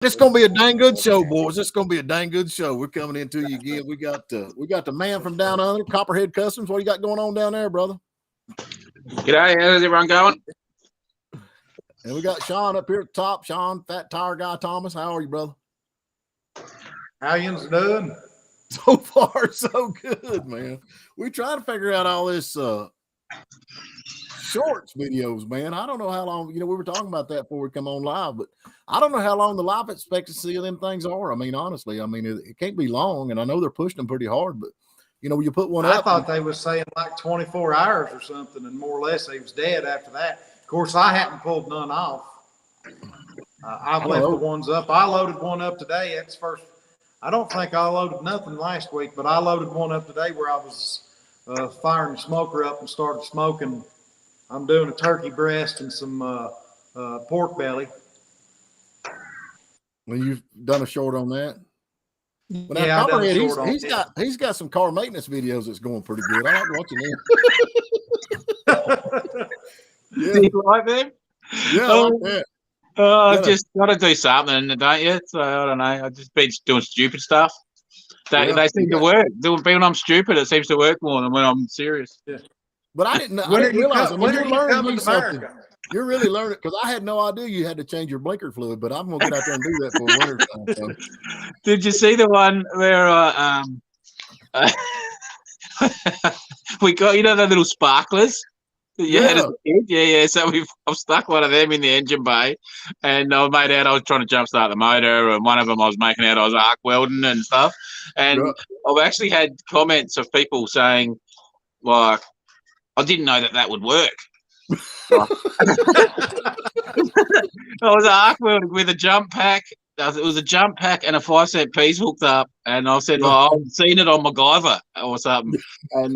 It's gonna be a dang good show, boys. It's gonna be a dang good show. We're coming into you again. We got the man from down under, Copperhead Customs. What you got going on down there, brother? G'day, how's everyone going? And we got Sean up here at the top. Sean, Fat Tire Guy Thomas. How are you, brother? How yous doing? So far, so good, man. We try to figure out all this shorts videos, man. I don't know how long, we were talking about that before we come on live, but I don't know how long the life expectancy of them things are. I mean, honestly, it can't be long, and I know they're pushing them pretty hard, but you put one up. I thought they was saying like 24 hours or something, and more or less he was dead after that. Of course, I hadn't pulled none off. I've left the ones up. I loaded one up today. That's first. I don't think I loaded nothing last week, but I loaded one up today where I was firing the smoker up and started smoking. I'm doing a turkey breast and some pork belly. Well, you've done a short on that. But yeah, he's got some car maintenance videos that's going pretty good. I like watching them. Yeah. Do you like them? Yeah, I like that. I've just got to do something, don't you? So I don't know. I've just been doing stupid stuff. They seem to work. When I'm stupid, it seems to work more than when I'm serious. Yeah. But I didn't realize. When you're learning something, you're really learning, because I had no idea you had to change your blinker fluid. But I'm gonna get out there and do that for winter time. So. Did you see the one where we got the little sparklers? Had as a kid? Yeah. So I've stuck one of them in the engine bay, and I made out I was trying to jumpstart the motor, and one of them I was making out I was arc welding and stuff. And I've actually had comments of people saying, like, I didn't know that would work. I was arc welding with a jump pack. It was a jump pack and a 5-cent piece hooked up, and I said, "Well, I've seen it on MacGyver or something." And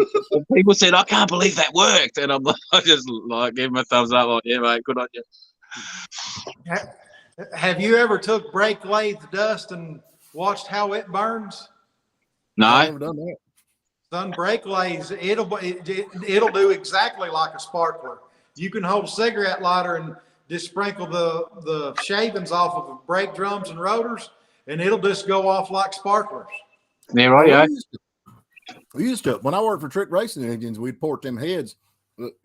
people said, "I can't believe that worked," and I just give them a thumbs up, like, "Yeah, mate, good on you." Have you ever took brake lathe dust and watched how it burns? No, I've never done that. Done brake lathes, it'll do exactly like a sparkler. You can hold a cigarette lighter and just sprinkle the shavings off of the brake drums and rotors, and it'll just go off like sparklers. Yeah, right. Yeah. We used to, when I worked for Trick Racing Engines, we'd port them heads.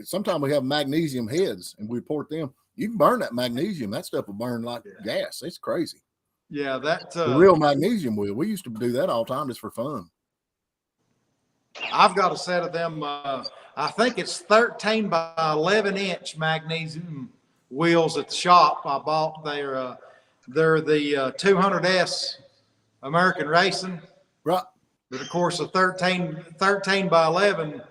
Sometimes we have magnesium heads, and we'd port them. You can burn that magnesium. That stuff will burn like gas. It's crazy. Yeah, the real magnesium wheel. We used to do that all the time just for fun. I've got a set of them. I think it's 13 by 11-inch magnesium wheels at the shop. I bought they're the 200S American Racing, right? But of course, a 13 by 11,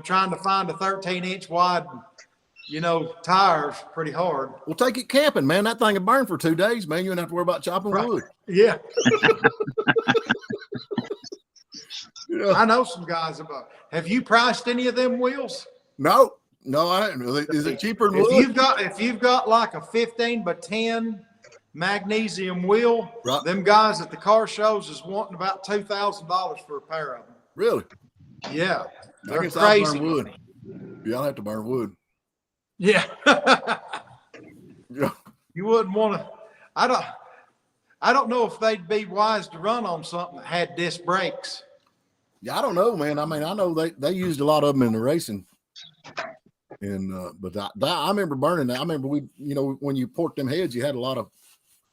trying to find a 13-inch wide, tires pretty hard. Well, take it camping, man. That thing will burn for 2 days, man. You don't have to worry about chopping wood. Yeah. Yeah. I know some guys about. Have you priced any of them wheels? No, I didn't. Is it cheaper than wood? If you've got like a 15 by 10 magnesium wheel, right. Them guys at the car shows is wanting about $2,000 for a pair of them. Really? Yeah, they're crazy. Burn wood. Yeah, I'll have to burn wood. Yeah. Yeah. You wouldn't want to. I don't know if they'd be wise to run on something that had disc brakes. Yeah, I don't know, man. I mean, I know they used a lot of them in the racing, and but I remember burning that. I remember when you port them heads, you had a lot of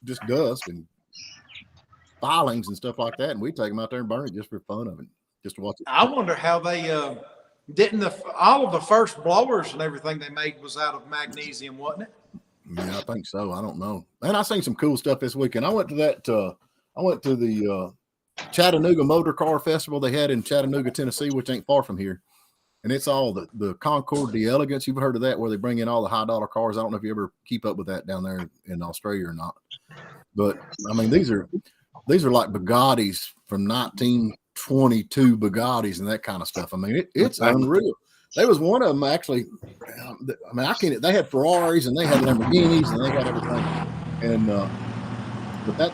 just dust and filings and stuff like that, and we take them out there and burn it just for fun of it, just to watch it. I wonder how they all of the first blowers and everything they made was out of magnesium, wasn't it? Yeah, I think so. I don't know. And I seen some cool stuff this weekend. I went to the Chattanooga Motor Car Festival they had in Chattanooga, Tennessee, which ain't far from here. And it's all the Concord, the Elegance. You've heard of that, where they bring in all the high dollar cars. I don't know if you ever keep up with that down there in Australia or not. But I mean, these are like Bugattis from 1922 Bugattis and that kind of stuff. I mean, it's unreal. There was one of them actually. I mean, they had Ferraris and they had Lamborghinis and they had everything. And but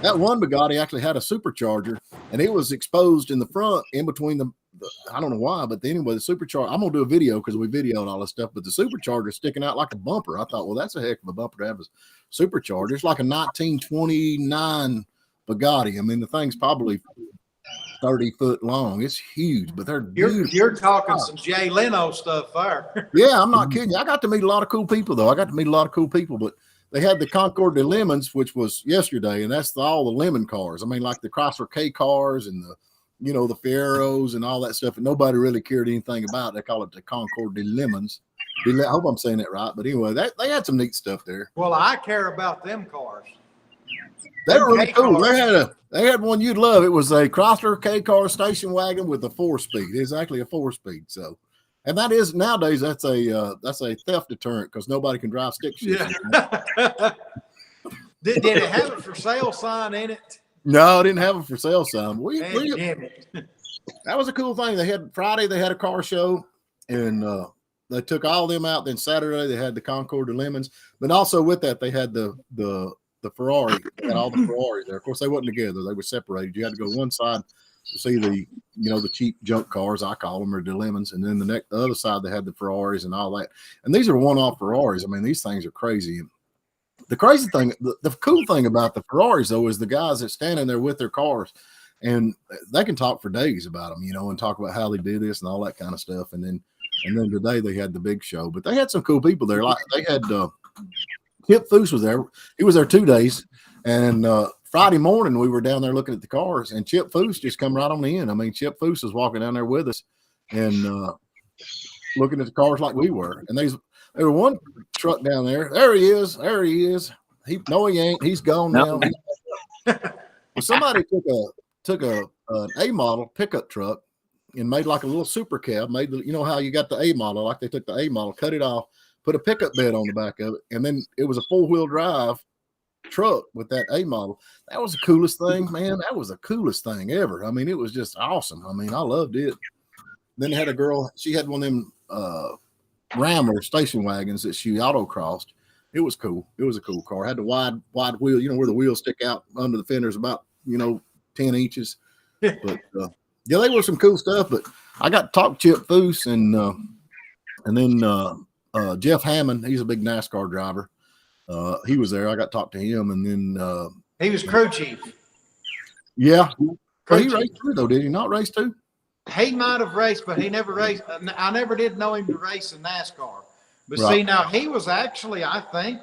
that one Bugatti actually had a supercharger, and it was exposed in the front, in between I don't know why, but anyway, the supercharger. I'm gonna do a video because we videoed all this stuff. But the supercharger is sticking out like a bumper. I thought, well, that's a heck of a bumper to have a supercharger. It's like a 1929 Bugatti. I mean, the thing's probably 30 foot long. It's huge, but they're beautiful. You're talking some Jay Leno stuff there. Yeah, I'm not kidding you. I got to meet a lot of cool people, though. But they had the Concord de Lemons, which was yesterday, and that's all the lemon cars. I mean, like the Chrysler K cars and the, the Fieros and all that stuff. And nobody really cared anything about. They call it the Concord de Lemons. I hope I'm saying that right. But anyway, they had some neat stuff there. Well, I care about them cars. They were really cool. They had one you'd love. It was a Chrysler K car station wagon with a 4-speed. Exactly a 4-speed. So, and that is nowadays that's a theft deterrent because nobody can drive stick shift. Yeah. Did it have a for sale sign in it? No, I didn't have a for sale sign. Damn it. That was a cool thing. Friday they had a car show, and they took all them out. Then Saturday they had the Concord de Lemons, but also with that they had the Ferrari. They had all the Ferraris there. Of course, they wasn't together. They were separated. You had to go one side to see the cheap junk cars, I call them, or the Lemons, and then the other side they had the Ferraris and all that. And these are one-off Ferraris. I mean, these things are crazy. And the crazy thing, the cool thing about the Ferraris though is the guys that standing there with their cars, and they can talk for days about them, and talk about how they did this and all that kind of stuff. And then today they had the big show, but they had some cool people there. Like they had Kip Foose was there. He was there 2 days, and Friday morning we were down there looking at the cars, and Chip Foose just come right on in. I mean, Chip Foose was walking down there with us and looking at the cars like we were. And there was one truck down there. There he is. No, he ain't. He's gone now. Well, somebody took an A model pickup truck and made like a little super cab. Made how you got the A model, like they took the A model, cut it off, put a pickup bed on the back of it, and then it was a 4-wheel drive truck with that A model. That was the coolest thing, man. That was the coolest thing ever. I mean, it was just awesome. I mean, I loved it. Then they had a girl. She had one of them Rammer station wagons that she autocrossed. It was cool. It was a cool car. It had the wide wheel, where the wheels stick out under the fenders about 10 inches. But yeah, they were some cool stuff. But I got to talk to Chip Foose and then Jeff Hammond. He's a big NASCAR driver. He was there. I got to talk to him, and then he was crew chief. Yeah, but he raced too, though. Did he not race too? He might have raced, but he never raced. I never did know him to race in NASCAR. But right. See, now he was actually, I think,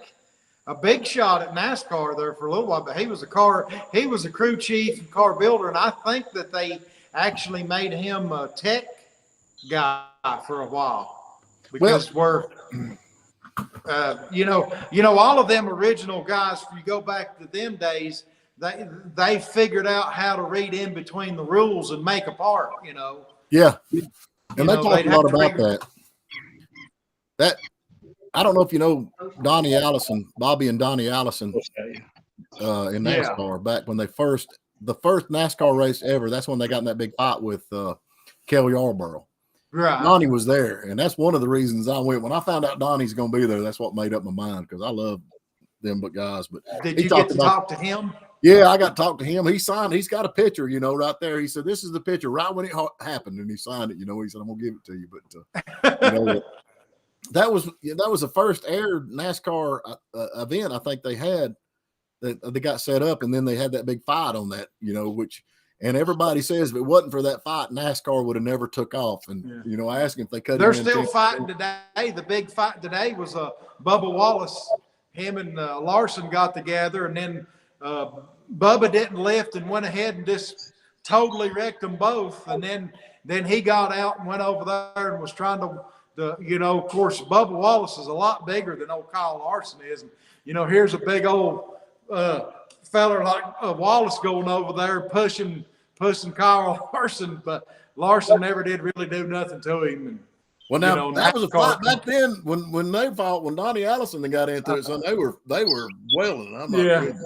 a big shot at NASCAR there for a little while. But he was a crew chief and car builder, and I think that they actually made him a tech guy for a while because all of them original guys. If you go back to them days, they figured out how to read in between the rules and make a part, Yeah. And they talked a lot about that. That, I don't know if you know Donnie Allison, Bobby and Donnie Allison in NASCAR back when the first NASCAR race ever, that's when they got in that big fight with Kelly Yarborough. Right. Donnie was there. And that's one of the reasons I went. When I found out Donnie's going to be there, that's what made up my mind because I love them guys. But did you get to talk to him? Yeah, I got to talk to him. He signed. He's got a picture, right there. He said, "This is the picture right when it happened," and he signed it. He said, "I'm gonna give it to you." But that was the first aired NASCAR event I think they had that they got set up, and then they had that big fight on that. And everybody says if it wasn't for that fight, NASCAR would have never took off. And I asked him if they cut. They're still fighting today. The big fight today was Bubba Wallace. Him and Larson got together, and then Bubba didn't lift and went ahead and just totally wrecked them both. And then he got out and went over there and was trying to, of course, Bubba Wallace is a lot bigger than old Kyle Larson is. And, here's a big old feller like Wallace going over there pushing Kyle Larson, but Larson never did really do nothing to him. And, well, now that was a fight back then when they fought, when Donnie Allison got into it, so they were wailing. I'm not kidding.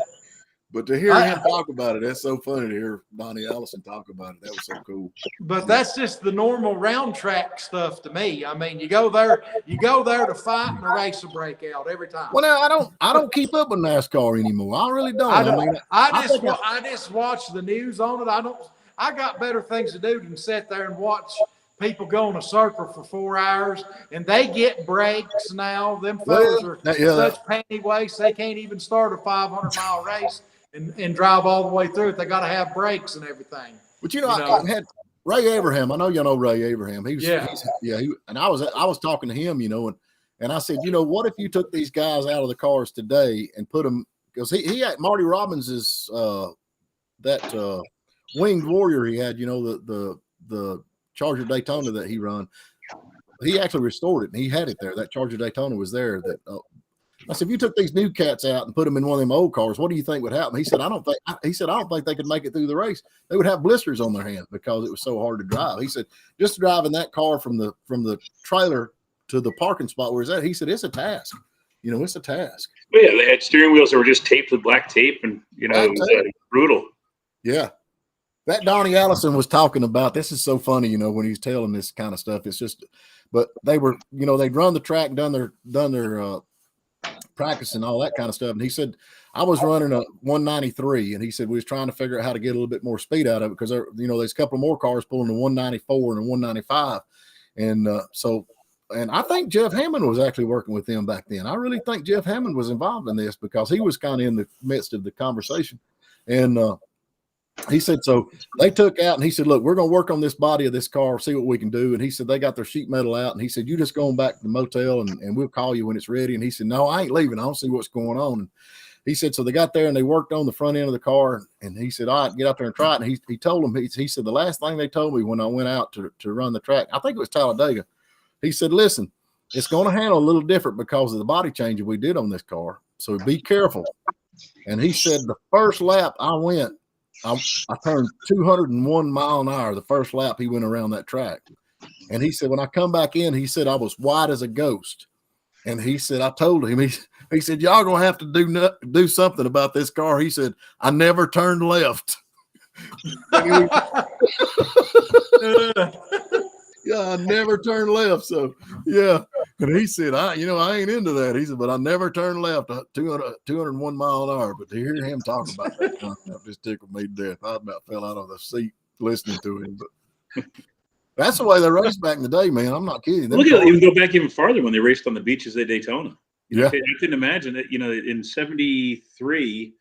But to hear him talk about it, that's so funny to hear Donnie Allison talk about it. That was so cool. But that's just the normal round track stuff to me. I mean, you go there to fight and a race will break out every time. Well, now I don't keep up with NASCAR anymore. I really don't. I just watch the news on it. I got better things to do than sit there and watch people go in a circle for 4 hours, and they get breaks now. Them fellas are such panty wastes, they can't even start a 500-mile race and drive all the way through it. They got to have breaks and everything. But I had Ray Abraham. I know y'all know Ray Abraham. And I was talking to him, and I said, what if you took these guys out of the cars today and put them, because he had Marty Robbins is that winged warrior he had, the Charger Daytona that he run. He actually restored it, and he had it there. That Charger Daytona was there. That I said, if you took these new cats out and put them in one of them old cars, what do you think would happen? He said, I don't think they could make it through the race. They would have blisters on their hands because it was so hard to drive. He said, just driving that car from the trailer to the parking spot where it's at, he said, it's a task. It's a task. Well, yeah, they had steering wheels that were just taped with black tape, and it was brutal. Yeah. That Donnie Allison was talking about, this is so funny, when he's telling this kind of stuff. It's just, but they were, they'd run the track and done their practice and all that kind of stuff. And he said, I was running a 193, and he said, we was trying to figure out how to get a little bit more speed out of it because there's a couple of more cars pulling a 194 and a 195. And I think Jeff Hammond was actually working with them back then. I really think Jeff Hammond was involved in this because he was kind of in the midst of the conversation. And he said, so they took out, and he said, look, we're going to work on this body of this car, see what we can do. And he said, they got their sheet metal out. And he said, you just going back to the motel and we'll call you when it's ready. And he said, no, I ain't leaving. I don't see what's going on. And he said, so they got there and they worked on the front end of the car. And he said, all right, get out there and try it. And he told them, he said, the last thing they told me when I went out to run the track, I think it was Talladega. He said, listen, it's going to handle a little different because of the body change we did on this car. So be careful. And he said, the first lap I went, I turned 201 mile an hour the first lap he went around that track. And he said, when I come back in, he said, I was white as a ghost. And he said, I told him, he said, y'all going to have to do something about this car. He said, I never turned left. Yeah, I never turned left. So, yeah. And he said, I ain't into that. He said, but I never turned left 201 mile an hour. But to hear him talk about that concept just tickled me to death. I about fell out of the seat listening to him. But that's the way they raced back in the day, man. I'm not kidding. Look at it. You can go back even farther when they raced on the beaches at Daytona. Yeah. I couldn't imagine that, in 73,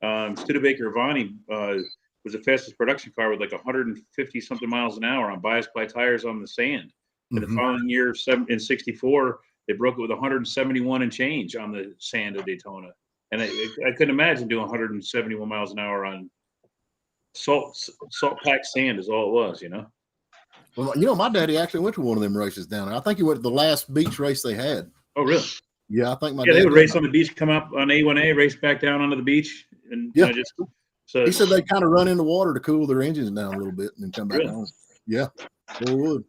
Studebaker Vani was the fastest production car with like 150 something miles an hour on bias ply tires on the sand. And the following year, in 64, they broke it with 171 and change on the sand of Daytona. And I couldn't imagine doing 171 miles an hour on salt packed sand is all it was, Well, my daddy actually went to one of them races down there. I think he went to the last beach race they had. Oh, really? Yeah, I think they would race on the beach, come up on A1A, race back down onto the beach, and So he said they kind of run in the water to cool their engines down a little bit and then come back on. Yeah, they would.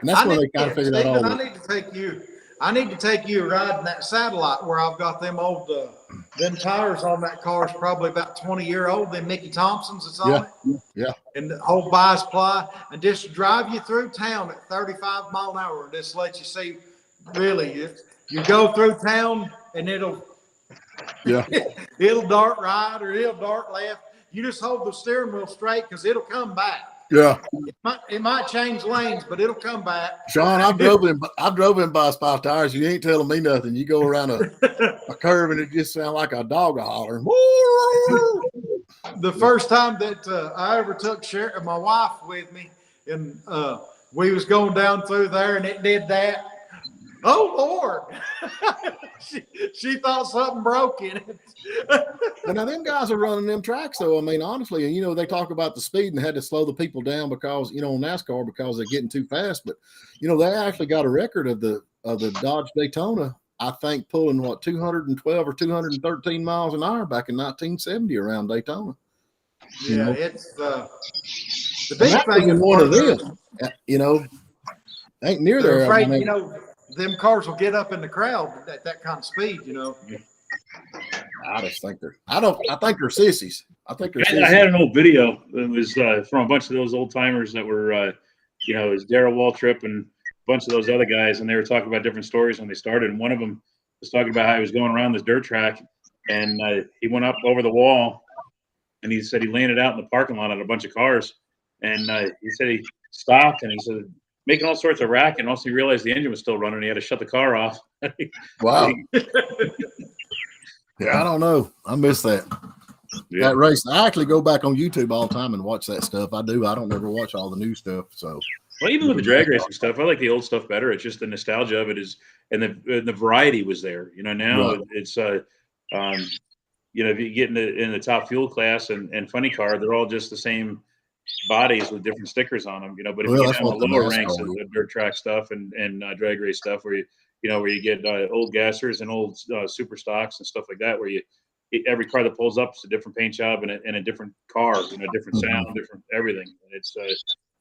And that's where they kind of figured out all that. I need to take you riding that satellite where I've got them old, them tires on that car is probably about 20-year old. Them Mickey Thompsons that's on it. Yeah. And the whole bias ply, and just drive you through town at 35 mile an hour and just let you see really you go through town and it'll dart right or it'll dart left. You just hold the steering wheel straight because it'll come back. Yeah. It might change lanes, but it'll come back. Sean, I've drove in by spy tires. You ain't telling me nothing. You go around a curve and it just sounds like a dog hollering. The first time that I ever took my wife with me, and we was going down through there, and it did that. Oh Lord! she thought something broke in it. And now them guys are running them tracks, though. I mean, honestly, they talk about the speed and had to slow the people down because on NASCAR because they're getting too fast. But they actually got a record of the Dodge Daytona. I think pulling 212 or 213 miles an hour back in 1970 around Daytona. Yeah, it's the big thing. In one of them, ain't near there. Afraid, them cars will get up in the crowd at that kind of speed, I just think I think they're sissies. I had an old video that was from a bunch of those old timers that were, it was Darrell Waltrip and a bunch of those other guys, and they were talking about different stories when they started. And one of them was talking about how he was going around this dirt track, and he went up over the wall, and he said he landed out in the parking lot on a bunch of cars, And he said he stopped and he said, making all sorts of racket. And also he realized the engine was still running. He had to shut the car off. Wow. Yeah, I don't know. I miss that. Yeah. That race. I actually go back on YouTube all the time and watch that stuff. I do. I don't ever watch all the new stuff. So, well, even with the drag racing stuff, I like the old stuff better. It's just the nostalgia of it is, and the variety was there. Now right. it's if you get in the top fuel class and funny car, they're all just the same bodies with different stickers on them. But if you get down the lower ranks of the dirt track stuff and drag race stuff, where you get old gassers and old super stocks and stuff like that, where every car that pulls up is a different paint job and a different car, different sound, different everything. And it's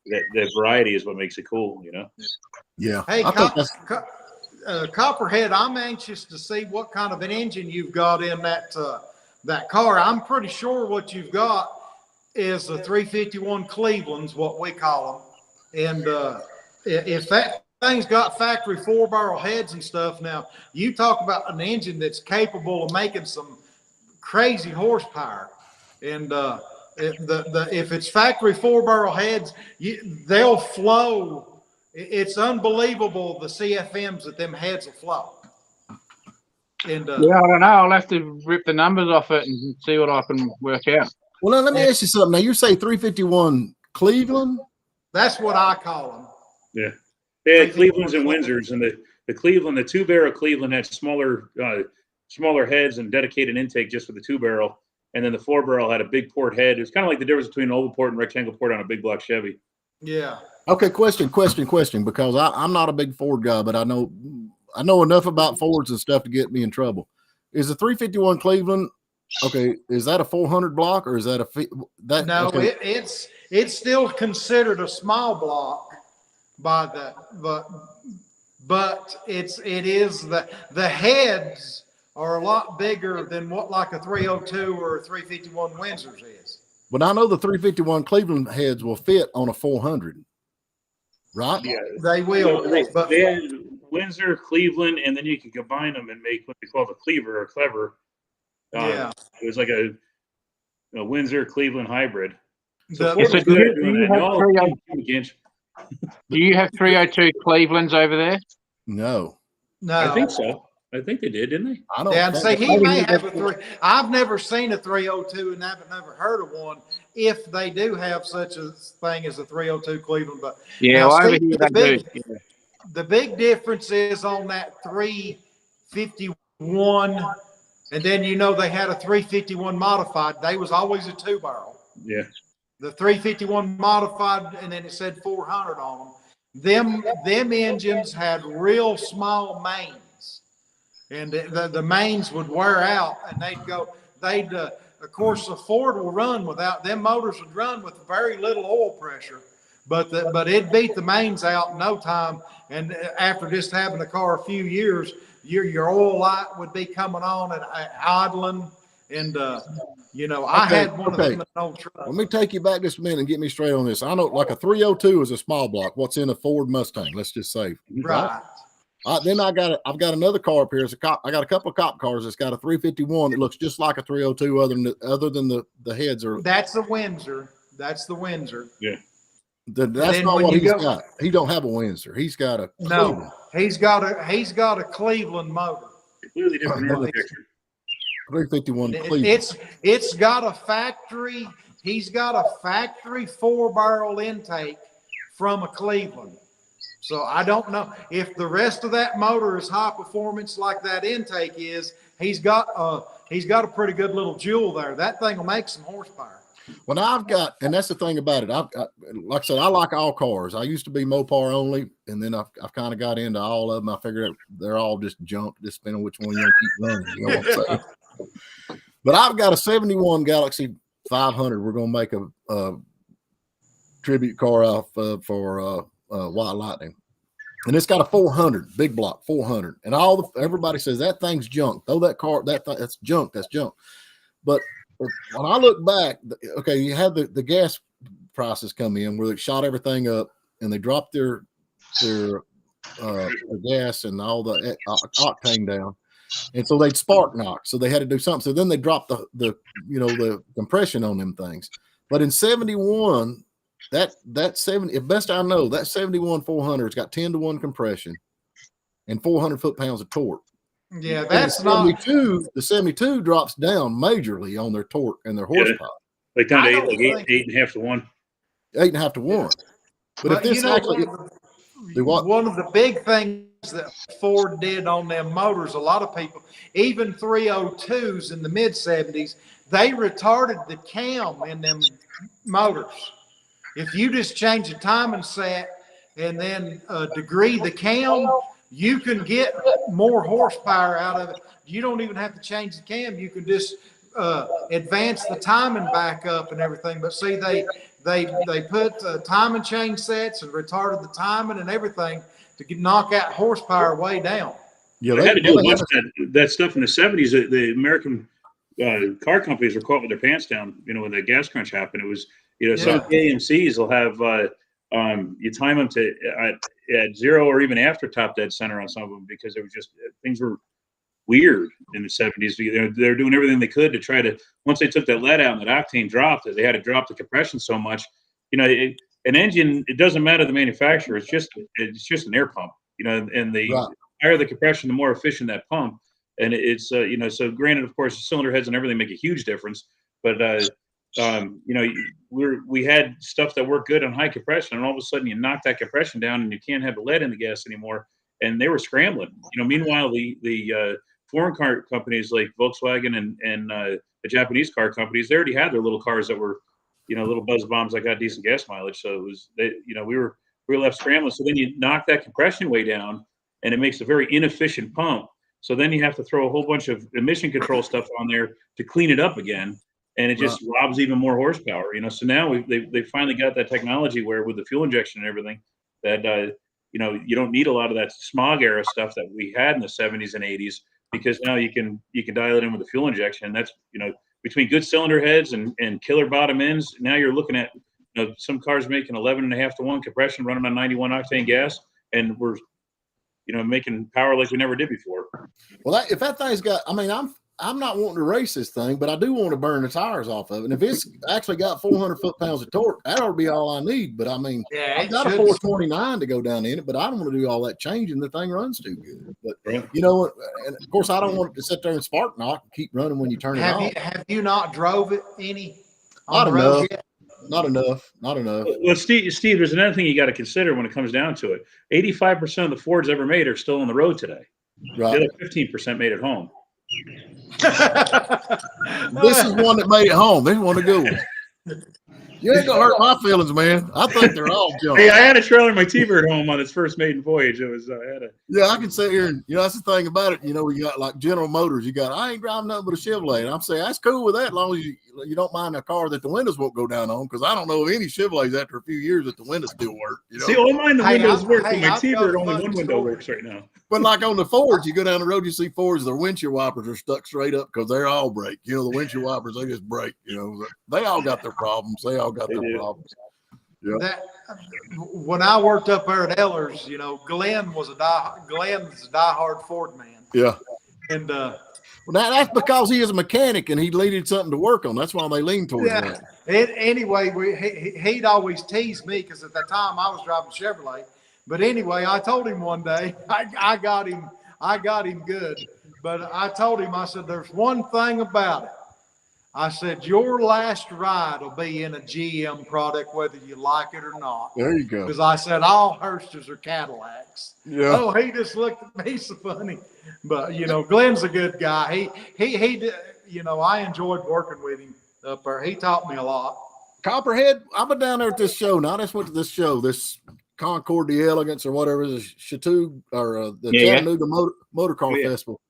that variety is what makes it cool, Yeah. Hey, Copperhead, I'm anxious to see what kind of an engine you've got in that car. I'm pretty sure what you've got is a 351 Cleveland's, what we call them. And if that thing's got factory 4-barrel heads and stuff, now you talk about an engine that's capable of making some crazy horsepower. And if it's factory 4-barrel heads, they'll flow. It's unbelievable the CFMs that them heads will flow. And yeah, I don't know. I'll have to rip the numbers off it and see what I can work out. Well, now, let me ask you something. Now, you say 351 Cleveland? That's what I call them. Yeah. They had Clevelands and Windsors, and the Cleveland, the 2-barrel Cleveland had smaller heads and dedicated intake just for the 2-barrel. And then the 4-barrel had a big port head. It was kind of like the difference between an oval port and rectangle port on a big block Chevy. Yeah. Okay, question, because I'm not a big Ford guy, but I know enough about Fords and stuff to get me in trouble. Is the 351 Cleveland, okay, is that a 400 block or is that No, okay. it's still considered a small block by but it is the heads are a lot bigger than what like a 302 or a 351 Windsor's is. But I know the 351 Cleveland heads will fit on a 400, right? Yeah, they will. They had Windsor, Cleveland, and then you can combine them and make what they call the cleaver or clever. Yeah, it was like a Windsor Cleveland hybrid. Do you have 302 Clevelands over there? No. I think so. I think they did, didn't they? I don't. Yeah, and say he may have a 3. I've never seen a 302 and haven't never heard of one. If they do have such a thing as a 302 Cleveland, but yeah, now, over Steve, here they do. Yeah. The big difference is on that 351, and then they had a 351 modified. They was always a 2-barrel. Yeah. The 351 modified, and then it said 400 on them. Them engines had real small mains, and the mains would wear out, and of course, the Ford will run without them. Motors would run with very little oil pressure, but it beat the mains out in no time. And after just having the car a few years, your oil light would be coming on and idling. And I had one of them in an old truck. Let me take you back just a minute and get me straight on this. I know like a 302 is a small block. What's in a Ford Mustang? Let's just say. Right. Then I've got another car up here. I got a couple of cop cars that's got a 351. It looks just like a 302 other than the heads are. That's the Windsor. Yeah. That's not what he's got. He don't have a Windsor. He's got a Cleveland. No. He's got a Cleveland motor. Completely different architecture. 351 Cleveland. It's got a factory. He's got a factory 4-barrel intake from a Cleveland. So I don't know if the rest of that motor is high performance like that intake is. He's got a pretty good little jewel there. That thing will make some horsepower. Well, and that's the thing about it. Like I said, I like all cars. I used to be Mopar only, and then I've kind of got into all of them. I figured they're all just junk, just depending on which one you want to keep running. You know what I'm saying? But I've got a 71 Galaxy 500. We're going to make a tribute car out for White Lightning. And it's got a 400, big block 400. And everybody says that thing's junk. Throw that car, that's junk. That's junk. But when I look back, okay, you had the gas prices come in where they shot everything up and they dropped their gas and all the octane down. And so they'd spark knock. So they had to do something. So then they dropped the compression on them things. But in 71, that 70, if best I know, that 71 400's got 10-to-1 compression and 400 foot-pounds of torque. Yeah, And that's the 72 drops down majorly on their torque and their horsepower. Like down to I eight, don't like think- 8.5 to 1. 8.5 to 1. But if this actually one of the big things that Ford did on them motors, a lot of people, even 302s in the mid 70s, they retarded the cam in them motors. If you just change the timing set and then degree the cam, you can get more horsepower out of it. You don't even have to change the cam. You can just advance the timing back up and everything. But see, they put timing chain sets and retarded the timing and everything to knock that horsepower way down. Yeah, They had to do a bunch of that stuff in the 70s. The American car companies were caught with their pants down, when the gas crunch happened. It was, some of the AMCs will have, you time them to at 0 or even after top dead center on some of them, because it was just, things were weird in the 70s. They're doing everything they could to try to, once they took that lead out and that octane dropped, they had to drop the compression so much. An engine, it doesn't matter the manufacturer, it's just an air pump, and the higher the compression, the more efficient that pump. And it's so granted, of course, the cylinder heads and everything make a huge difference, but we had stuff that worked good on high compression, and all of a sudden you knock that compression down and you can't have the lead in the gas anymore, and they were scrambling. Meanwhile, the foreign car companies like Volkswagen and the Japanese car companies, they already had their little cars that were, little buzz bombs that got decent gas mileage. So it was, we were left scrambling. So then you knock that compression way down, and it makes a very inefficient pump. So then you have to throw a whole bunch of emission control stuff on there to clean it up again, and it just robs even more horsepower. So now they finally got that technology where, with the fuel injection and everything, that you don't need a lot of that smog era stuff that we had in the 70s and 80s, because now you can dial it in with the fuel injection. And that's, between good cylinder heads and killer bottom ends, now you're looking at, some cars making 11.5 to 1 compression running on 91 octane gas, and we're making power like we never did before. Well, if that thing's got, I'm not wanting to race this thing, but I do want to burn the tires off of it. And if it's actually got 400 foot-pounds of torque, that ought to be all I need. But I've got a 429 to go down in it, but I don't want to do all that changing. The thing runs too good. But and of course, I don't want it to sit there and spark knock and keep running when you turn it off. Have you not drove it any? Not enough. Not enough. Well, Steve, there's another thing you got to consider when it comes down to it. 85% of the Fords ever made are still on the road today. Right. The other 15% made it home. This is one that made it home. This is one to go with. You ain't gonna hurt my feelings, man. I think they're all junk. Hey, I had a trailer my T-Bird home on its first maiden voyage. It was I can sit here and that's the thing about it. We got like General Motors. I ain't driving nothing but a Chevrolet, and I'm saying that's cool with that, as long as you don't mind a car that the windows won't go down on. Because I don't know of any Chevrolets after a few years that the windows still work. See, all mine the windows work, but my T-Bird only one window works right now. But like on the Fords, you go down the road, you see Fords, their windshield wipers are stuck straight up because they're all break. The windshield wipers, they just break. They all got their problems. They all got their problems. Yeah. When I worked up there at Ellers, Glenn's a diehard Ford man. Yeah. And that's because he is a mechanic and he needed something to work on. That's why they lean towards that. Anyway, he'd always tease me because at the time I was driving Chevrolet. But anyway, I told him one day, I got him good. But I told him, I said, there's one thing about it. I said, your last ride will be in a GM product, whether you like it or not. There you go. Because I said, all Hursters are Cadillacs. Yeah. Oh, he just looked at me so funny. But, Glenn's a good guy. He I enjoyed working with him up there. He taught me a lot. Copperhead, I've been down there at this show. Now I just went to this show, this Concord the Elegance or whatever, the Chattanooga or the Chattanooga Motor Car Festival.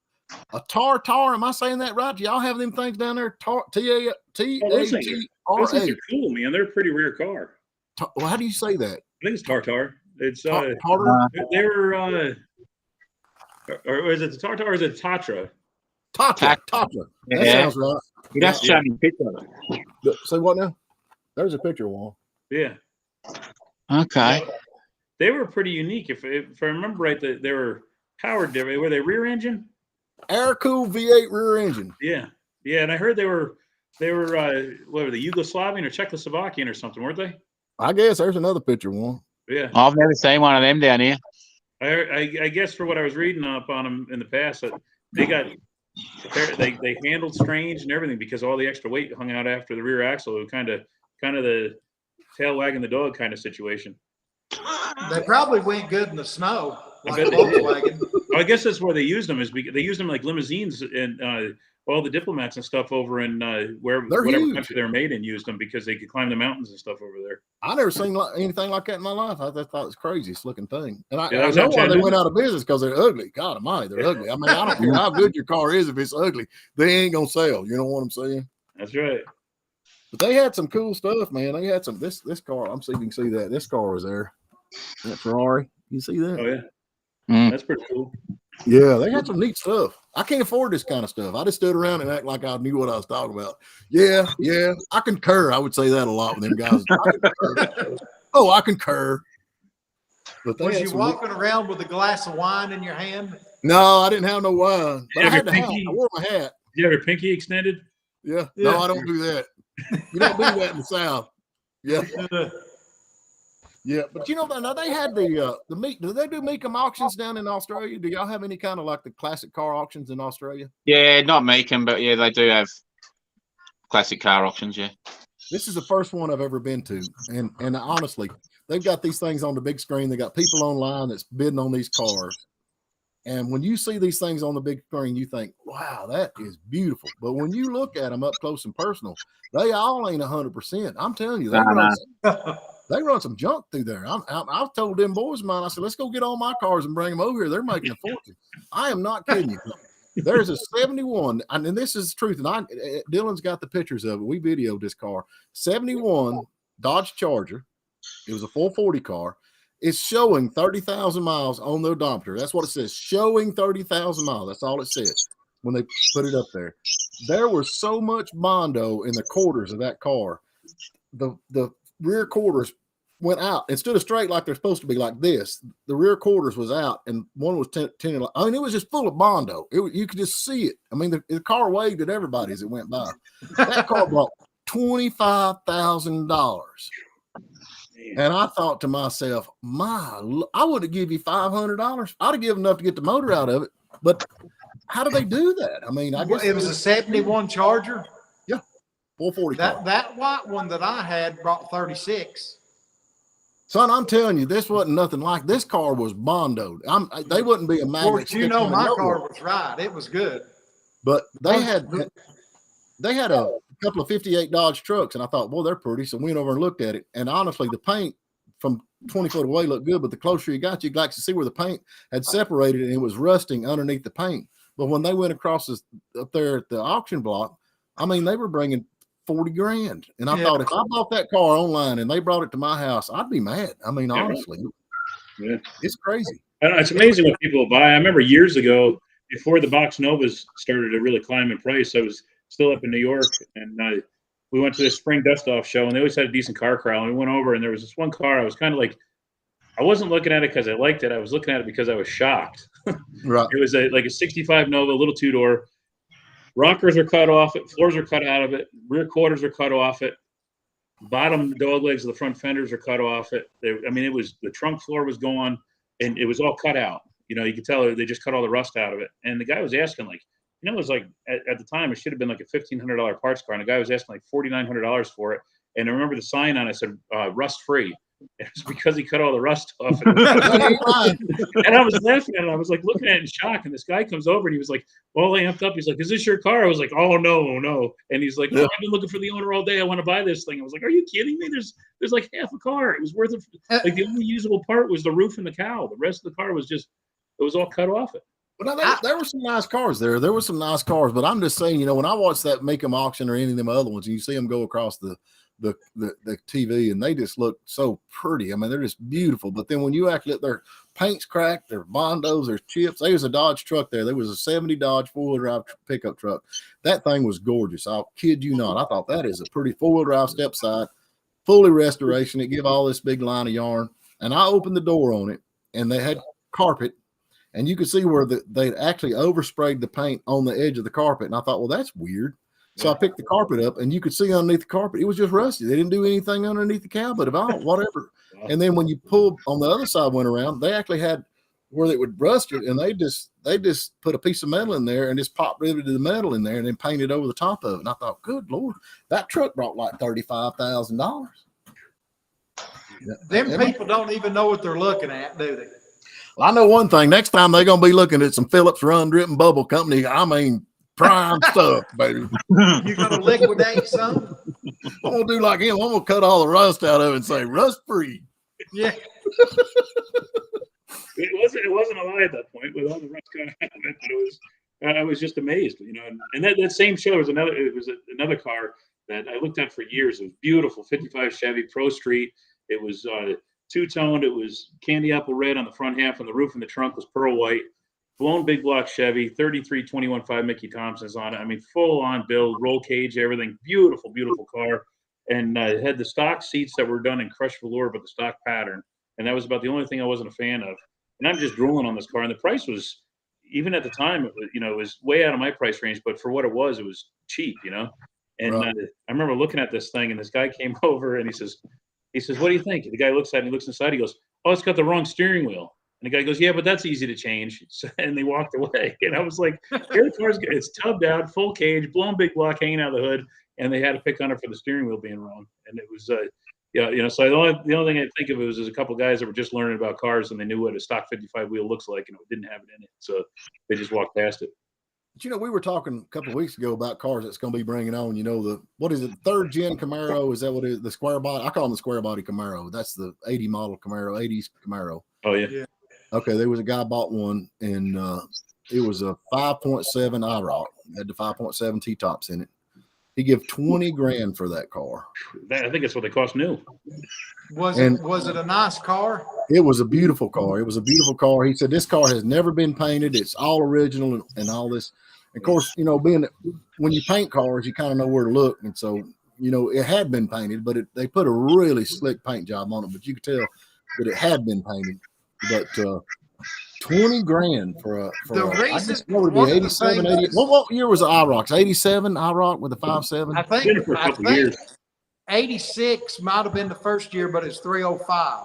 A Tartar, am I saying that right? Do y'all have them things down there? T-A-T-R-A. Those things are cool, man. They're a pretty rare car. Well, how do you say that? I think it's Tartar. It's Tartar. They were or is it the Tartar or is it Tatra? Tatra. That sounds right. That's shiny picture of it. Say what now? There's a picture, Juan. Yeah. Okay. They were pretty unique. If I remember right, they were powered differently. Were they rear engine? Air-cooled V8 rear engine. Yeah. And I heard they were what were they, Yugoslavian or Czechoslovakian or something, weren't they? I guess there's another picture one. Yeah. I've never seen one of them down here. I guess for what I was reading up on them in the past, that they handled strange and everything because all the extra weight hung out after the rear axle. It was kind of the tail wagging the dog kind of situation. They probably went good in the snow, like bet a they did. Volkswagen. I guess that's where they used them, is because they used them like limousines, and all the diplomats and stuff over in whatever huge. country they're made in used them because they could climb the mountains and stuff over there. I never seen anything like that in my life. I just thought it was craziest looking thing. And I Yeah, know why they went out of business, because they're ugly. God almighty, they're ugly. I mean, I don't care how good your car is, if it's ugly, they ain't gonna sell. You know what I'm saying? That's right. But they had some cool stuff, man. They had some this car. I'm seeing you can see that. This car was there. That Ferrari. You see that? Oh yeah. Mm. That's pretty cool. Yeah, they had some neat stuff. I can't afford this kind of stuff. I just stood around and act like I knew what I was talking about. Yeah, I concur. I would say that a lot with them guys. I concur. But Was you walking around with a glass of wine in your hand? No, I didn't have no wine. But I had the hat. Pinky? I wore my hat. Did you have your pinky extended? Yeah. Yeah. No, I don't do that. You don't do that in the South. Yeah. Yeah, but you know, now they had the meat. Do they do Meekum auctions down in Australia? Do y'all have any kind of like the classic car auctions in Australia? Yeah, not Meekum, but yeah, they do have classic car auctions. Yeah. This is the first one I've ever been to, and honestly, they've got these things on the big screen. They got people online that's bidding on these cars, and when you see these things on the big screen, you think, "Wow, that is beautiful." But when you look at them up close and personal, they all ain't 100%. I'm telling you, they run some junk through there. I've told them boys of mine, I said, let's go get all my cars and bring them over here. They're making a fortune. I am not kidding you. There's a 71, and this is the truth, and Dylan's got the pictures of it. We videoed this car. 71 Dodge Charger. It was a 440 car. It's showing 30,000 miles on the odometer. That's what it says, showing 30,000 miles. That's all it says when they put it up there. There was so much Bondo in the quarters of that car. The rear quarters went out instead of straight like they're supposed to be like this. The rear quarters was out, and one was 10. I mean, it was just full of Bondo. You could just see it. I mean, the car waved at everybody as it went by. That car brought $25,000, and I thought to myself, I would have given you $500. I'd have given enough to get the motor out of it. But how do they do that? I mean, I guess it was a 71 Charger. 440. That white one that I had brought 36. Son, I'm telling you, this wasn't nothing like this. Car was Bondoed. They wouldn't be a magnet. Of course, you know my car was right. It was good. But they had a couple of 58 Dodge trucks, and I thought, well, they're pretty. So we went over and looked at it. And honestly, the paint from 20 foot away looked good, but the closer you got, you'd like to see where the paint had separated and it was rusting underneath the paint. But when they went across up there at the auction block, I mean, they were bringing $40,000. And I thought, if I bought that car online and they brought it to my house, I'd be mad. I mean, honestly, it's crazy. I don't know, it's amazing what people buy. I remember years ago, before the Box Novas started to really climb in price, I was still up in New York, and we went to this spring dust-off show, and they always had a decent car crowd. And we went over, and there was this one car. I was kind of like, I wasn't looking at it because I liked it. I was looking at it because I was shocked. Right. It was like a 65 Nova, a little two-door. Rockers are cut off it. Floors are cut out of it. Rear quarters are cut off it. Bottom dog legs of the front fenders are cut off it. It was, the trunk floor was gone, and it was all cut out. You know, you could tell they just cut all the rust out of it. And the guy was asking, like, it was like, at the time, it should have been like a $1,500 parts car. And the guy was asking like $4,900 for it. And I remember the sign on it said, rust free. It was because he cut all the rust off. And I was laughing at it. I was like looking at it in shock. And this guy comes over and he was like, all amped up. He's like, is this your car? I was like, oh, no. And he's like, I've been looking for the owner all day. I want to buy this thing. I was like, are you kidding me? There's like half a car. It was worth it. Like the only usable part was the roof and the cowl. The rest of the car was just, it was all cut off it. But there were some nice cars there. There were some nice cars. But I'm just saying, when I watch that Meekum auction or any of them other ones, and you see them go across the TV, and they just look so pretty. I mean, they're just beautiful. But then when you actually look, their paint's cracked, their Bondos, their chips. There was a Dodge truck there. There was a 70 Dodge four-wheel drive pickup truck. That thing was gorgeous. I'll kid you not. I thought that is a pretty four-wheel drive step side, fully restoration. It give all this big line of yarn. And I opened the door on it, and they had carpet. And you could see where they actually oversprayed the paint on the edge of the carpet. And I thought, well, that's weird. So I picked the carpet up, and you could see underneath the carpet, it was just rusty. They didn't do anything underneath the cow, but about whatever. And then when you pulled on the other side, went around, they actually had where they would rust it, and they just put a piece of metal in there and just pop riveted the metal in there and then painted over the top of it. And I thought, good Lord, that truck brought like $35,000. Them people don't even know what they're looking at, do they? Well, I know one thing. Next time they're gonna be looking at some Phillips Run Dripping Bubble Company. I mean, prime stuff, baby. You're gonna liquidate some? I'm gonna do like him. I'm gonna cut all the rust out of it and say rust free. Yeah. It wasn't a lie at that point with all the rust coming out of it, but it was. I was just amazed, And that same show was another car that I looked at for years. It was beautiful, 55 Chevy Pro Street. It was two-toned. It was candy apple red on the front half, and the roof and the trunk was pearl white. Blown big block Chevy, 33 21.5 Mickey Thompsons on it. I mean, full on build, roll cage, everything. Beautiful, beautiful car. And it had the stock seats that were done in crushed velour, but the stock pattern. And that was about the only thing I wasn't a fan of. And I'm just drooling on this car. And the price was, even at the time, it was way out of my price range. But for what it was cheap, And Right. I remember looking at this thing, and this guy came over, and he says, what do you think? The guy looks at it, and he looks inside. He goes, oh, it's got the wrong steering wheel. And the guy goes, yeah, but that's easy to change. And they walked away. And I was like, here the car's good. It's tubbed out, full cage, blown big block, hanging out of the hood. And they had to pick on it for the steering wheel being wrong. And it was, so the only thing I think of is a couple of guys that were just learning about cars, and they knew what a stock 55 wheel looks like, and it didn't have it in it. So they just walked past it. But we were talking a couple of weeks ago about cars that's going to be bringing on, what is it, third gen Camaro? Is that what it is? The square body? I call them the square body Camaro. That's the 80 model Camaro, 80s Camaro. Oh, yeah. Okay, there was a guy bought one, and it was a 5.7 IROC. It had the 5.7 T-tops in it. He gave $20,000 for that car. I think that's what they cost new. Was it a nice car? It was a beautiful car. It was a beautiful car. He said this car has never been painted. It's all original and all this. Of course, being when you paint cars, you kind of know where to look, and so it had been painted, but they put a really slick paint job on it. But you could tell that it had been painted. But $20,000 for The I reason- guess what would be 87, 80. What year was the IROC? 87 IROC with the 5.7? I Been think for a couple of years. 86 might have been the first year, but it's 305.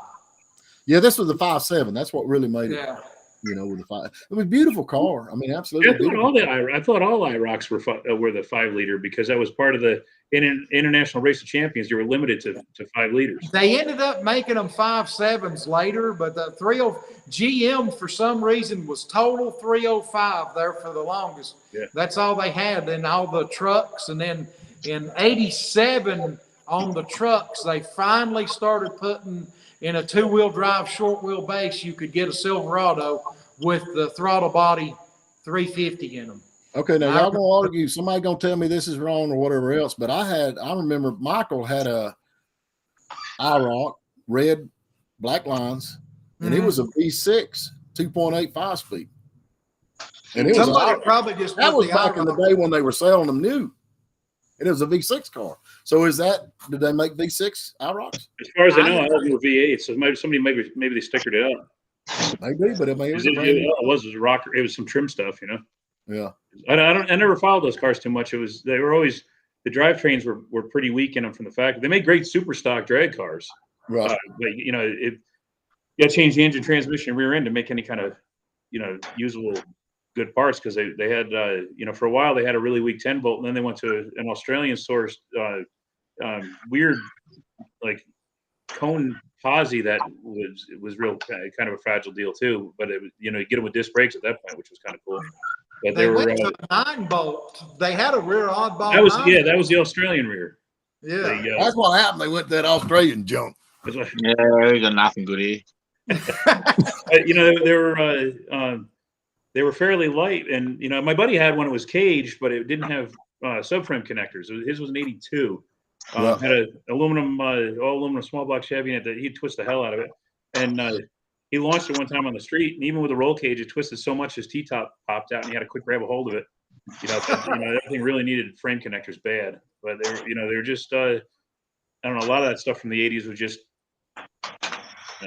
Yeah, this was the 5.7. That's what really made it. Yeah. With the 5. It was a beautiful car. I mean, absolutely. I thought all IROCs were the 5 liter, because that was part of the International Race of Champions. You were limited to 5 liters. They ended up making them 5.7s later, but the GM for some reason was total 305 there for the longest. Yeah. That's all they had in all the trucks. And then in 87 on the trucks, they finally started putting in a 2-wheel drive short wheel base. You could get a Silverado with the throttle body 350 in them. Okay, now y'all gonna argue. Somebody gonna tell me this is wrong or whatever else. But I remember Michael had a IROC, red, black lines, and it was a V6, 2.85 speed. And it Somebody probably just that put was the back in the IROC. day when they were selling them new. And it was a V6 car. So did they make V6 IROCs? As far as I know, I was in V8. So maybe they stickered it up. Maybe, but I mean, It was a rocker. It was some trim stuff, Yeah. I never followed those cars too much. They were always, the drivetrains were pretty weak in them from the fact they made great super stock drag cars. Right. But you got to change the engine, transmission, and rear end to make any kind of usable good parts, because they had for a while they had a really weak 10-volt, and then they went to an Australian sourced weird like cone posi that was real kind of a fragile deal too. But it was you get them with disc brakes at that point, which was kind of cool. But They were went to a 9-bolt. They had a rear oddball. that was the Australian rear. Yeah. That's what happened. They went to that Australian junk. Yeah, we got nothing good here. They were fairly light, and my buddy had one that was caged, but it didn't have subframe connectors. His was an 82. Had an all aluminum small block Chevy in it that he'd twist the hell out of it. And he launched it one time on the street, and even with a roll cage, it twisted so much his T-top popped out, and he had to quick grab a hold of it. That thing really needed frame connectors bad. But they were just I don't know, a lot of that stuff from the 80s was just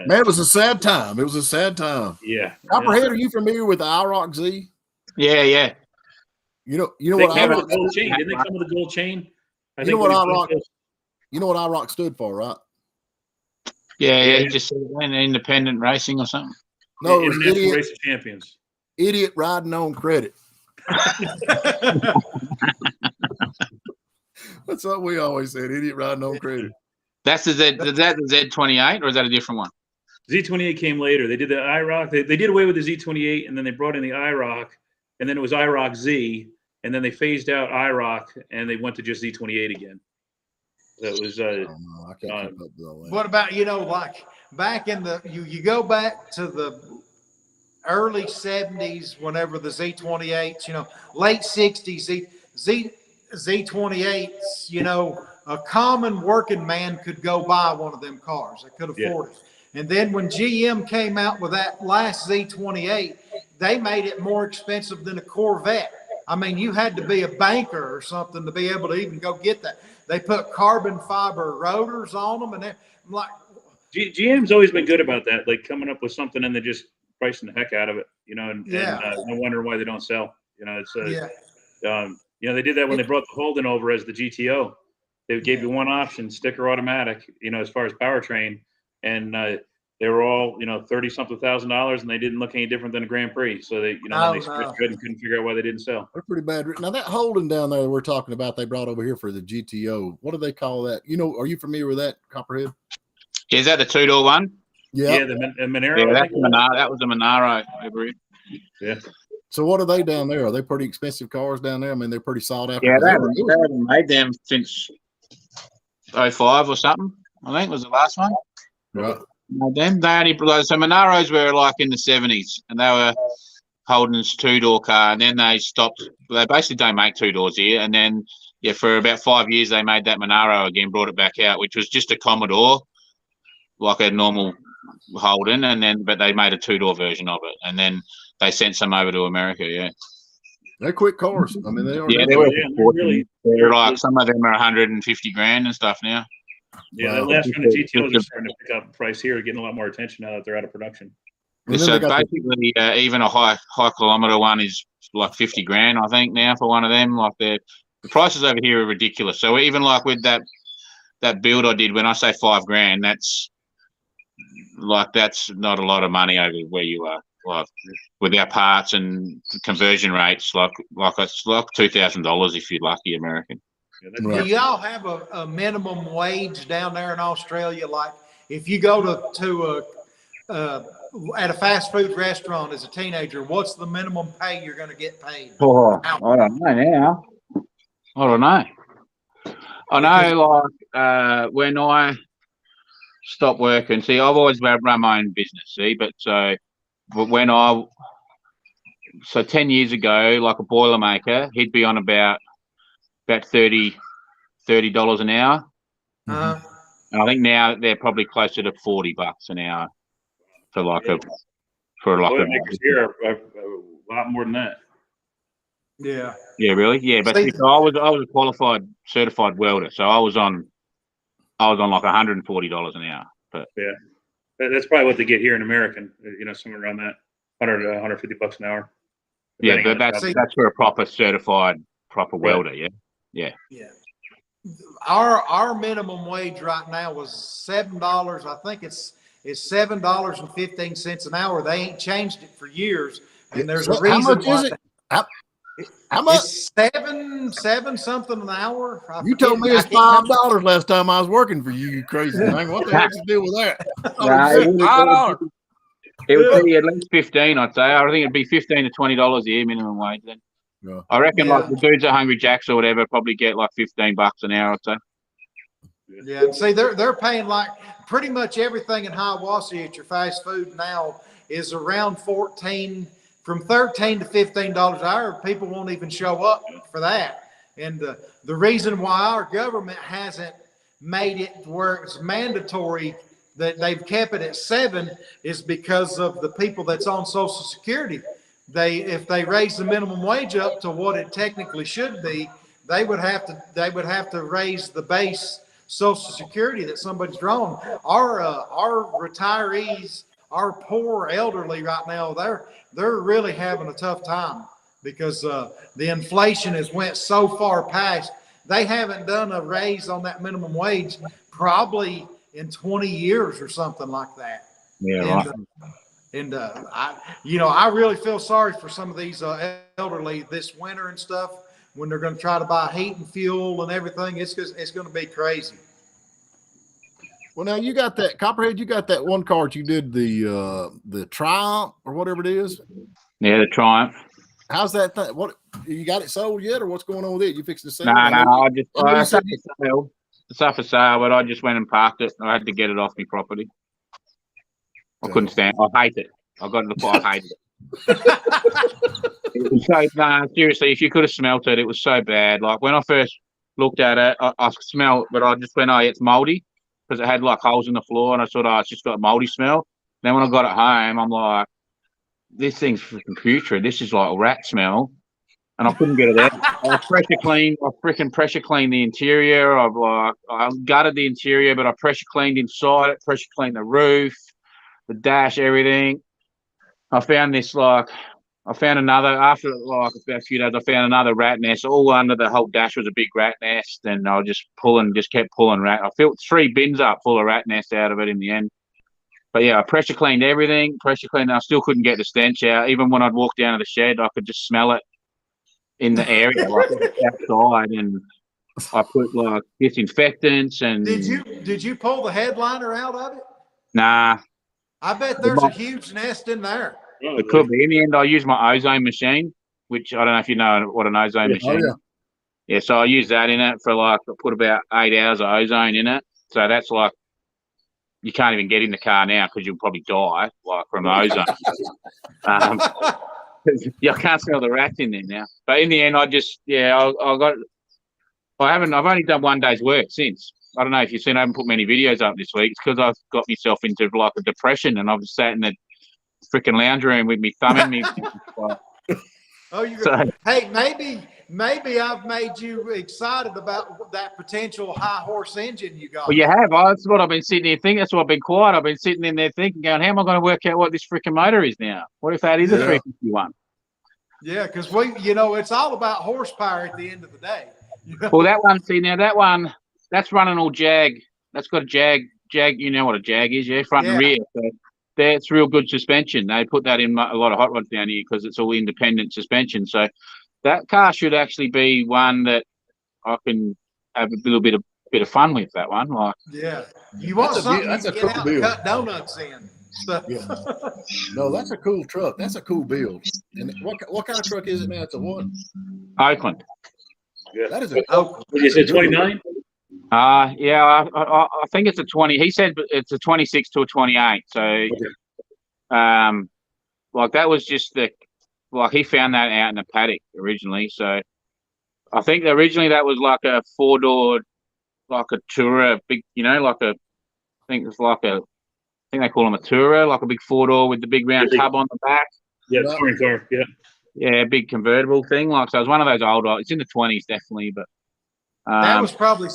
Man, it was a sad time. It was a sad time. yeah. Copperhead, are you familiar with the IROC Z? Yeah. You know They what came with IROC. a gold chain. Didn't they come with a gold chain? You know what IROC stood for, right? Yeah, he just said independent racing or something. No, it was International Race of Champions. Idiot riding on credit. That's what we always said. Idiot riding on credit. That's is that the Z28 or is that a different one? Z28 came later. They did the IROC. They did away with the Z28, and then they brought in the IROC, and then it was IROC Z, and then they phased out IROC, and they went to just Z28 again. So it was. I can't keep up with all that. What about, like back in you go back to the early 70s, whenever the Z28s, late 60s, Z28s, a common working man could go buy one of them cars. They could afford it. And then when GM came out with that last Z28, they made it more expensive than a Corvette. I mean, you had to be a banker or something to be able to even go get that. They put carbon fiber rotors on them, and I'm like, GM's always been good about that, like coming up with something and then just pricing the heck out of it, and no wonder why they don't sell. It's they did that when they brought the Holden over as the GTO. They gave you one option, sticker automatic, as far as powertrain, and they were all $30-something thousand, and they didn't look any different than a Grand Prix. So they they switched good and couldn't figure out why they didn't sell. They're pretty bad. Now that Holden down there we're talking about, they brought over here for the GTO. What do they call that? Are you familiar with that, Copperhead? Is that the 2-door one? Yeah, the Monero. Yeah, that's that was a Monaro, I believe. Yeah. So what are they down there? Are they pretty expensive cars down there? I mean, they're pretty sought after. Yeah, they haven't made them since 05 or something. I think was the last one. Right. Them they only so Monaros were like in the 70s, and they were Holden's 2-door car, and then they stopped. They basically don't make 2 doors here, and then for about 5 years they made that Monaro again, brought it back out, which was just a Commodore, like a normal Holden, but they made a 2-door version of it, and then they sent some over to America. Yeah, they're quick cars. I mean, they are. Yeah, they're like some of them are 150 grand and stuff now. Yeah, that last round of GTOs are starting to pick up price here, getting a lot more attention now that they're out of production. So basically, even a high kilometer one is like 50 grand, I think, now for one of them. Like the prices over here are ridiculous. So even like with that build I did, when I say 5 grand, that's not a lot of money over where you are. Like with our parts and conversion rates, it's like $2,000 if you're lucky American. Do y'all have a minimum wage down there in Australia? Like if you go to at a fast food restaurant as a teenager, what's the minimum pay you're going to get paid? Oh, I don't know now. I don't know. I know, like when I stopped working. See, I've always run my own business. See, but 10 years ago, like a Boilermaker, he'd be on about $30 an hour. Uh-huh. And I think now they're probably closer to $40 an hour for Boilermakers here are a lot more than that. Yeah. Yeah, really? Yeah, but so I was a qualified certified welder, so I was on like $140 an hour. But yeah, that's probably what they get here in American. Somewhere around that $100 to $150 an hour. Yeah, but that's for a proper certified welder. Yeah. Yeah. Our minimum wage right now was $7. I think it's $7.15 an hour. They ain't changed it for years, and there's a reason. How much is it? How much? It's seven something an hour. You told me it's $5 last time I was working for you. You crazy thing! What the heck to do with that? $5. It would be at least 15, I'd say. I think it'd be $15 to $20 a year minimum wage then. Yeah. I reckon like the dudes at Hungry Jack's or whatever probably get like $15 an hour, I'd say. Yeah, and see, they're paying like pretty much everything in Hiawassee at your fast food now is around from $13 to $15 an hour. People won't even show up for that. And the reason why our government hasn't made it where it's mandatory that they've kept it at 7 is because of the people that's on Social Security. If they raise the minimum wage up to what it technically should be, they would have to raise the base Social Security that somebody's drawn. Our retirees, our poor elderly right now, they're really having a tough time because the inflation has went so far past. They haven't done a raise on that minimum wage probably in 20 years or something like that. Yeah, And I really feel sorry for some of these elderly this winter and stuff when they're going to try to buy heat and fuel and everything. It's going to be crazy. Well, now you got that Copperhead. You got that one cart. You did the Triumph or whatever it is. Yeah, the Triumph. How's that thing? What, you got it sold yet, or what's going on with it? You fixed to sell? No, I just said it's up for sale, but I just went and parked it. I had to get it off my property. I couldn't stand. I hate it. I got it. I hated it. So seriously, if you could have smelt it, it was so bad. Like when I first looked at it, I smelled, but I just went, "Oh, it's moldy," because it had like holes in the floor, and I thought, "Oh, it's just got a moldy smell." Then when I got it home, I'm like, "This thing's freaking putrid. This is like a rat smell," and I couldn't get it out. I freaking pressure cleaned the interior. I gutted the interior, but I pressure cleaned inside it, pressure cleaned the roof, the dash, everything. I found another, after like about a few days, I found another rat nest. All under the whole dash was a big rat nest, and I just kept pulling rat. I filled 3 bins up full of rat nests out of it in the end. But yeah, I pressure cleaned everything, I still couldn't get the stench out. Even when I'd walk down to the shed, I could just smell it in the area, like outside, and I put like disinfectants and. Did you pull the headliner out of it? Nah. I bet there's a huge nest in there. It could be. In the end, I used my ozone machine, which I don't know if you know what an ozone machine is. Yeah, so I used that in it for I put about 8 hours of ozone in it. So that's like, you can't even get in the car now because you'll probably die from ozone. I can't smell the rats in there now. But in the end, I've only done 1 day's work since. I don't know if you've seen, I haven't put many videos up this week. It's because I've got myself into like a depression, and I've sat in the freaking lounge room with me thumb in me. Hey, maybe I've made you excited about that potential high horse engine you got. Well, you have. That's what I've been sitting here thinking. That's why I've been quiet. I've been sitting in there thinking, going, how am I going to work out what this freaking motor is now? What if that is a 351? Yeah, because it's all about horsepower at the end of the day. Well, that one, that's running all Jag. That's got a Jag. You know what a Jag is, yeah? Front and rear. So that's real good suspension. They put that in a lot of hot rods down here because it's all independent suspension. So that car should actually be one that I can have a little bit of fun with. That one, you want something you can get out and cut donuts in. Yeah. No, that's a cool truck. That's a cool build. And what kind of truck is it now? It's a what? Oakland. Yeah. That is is it 29? Yeah, I think it's a 20. He said it's a 26 to a 28. So, that was just he found that out in a paddock originally. So, I think originally that was like a 4-door, like a Tourer, big, I think they call them a Tourer, like a big 4-door with the big round tub on the back. Yeah, touring car. Yeah. Yeah, big convertible thing. So it was one of those old. It's in the 20s, definitely, but. That was probably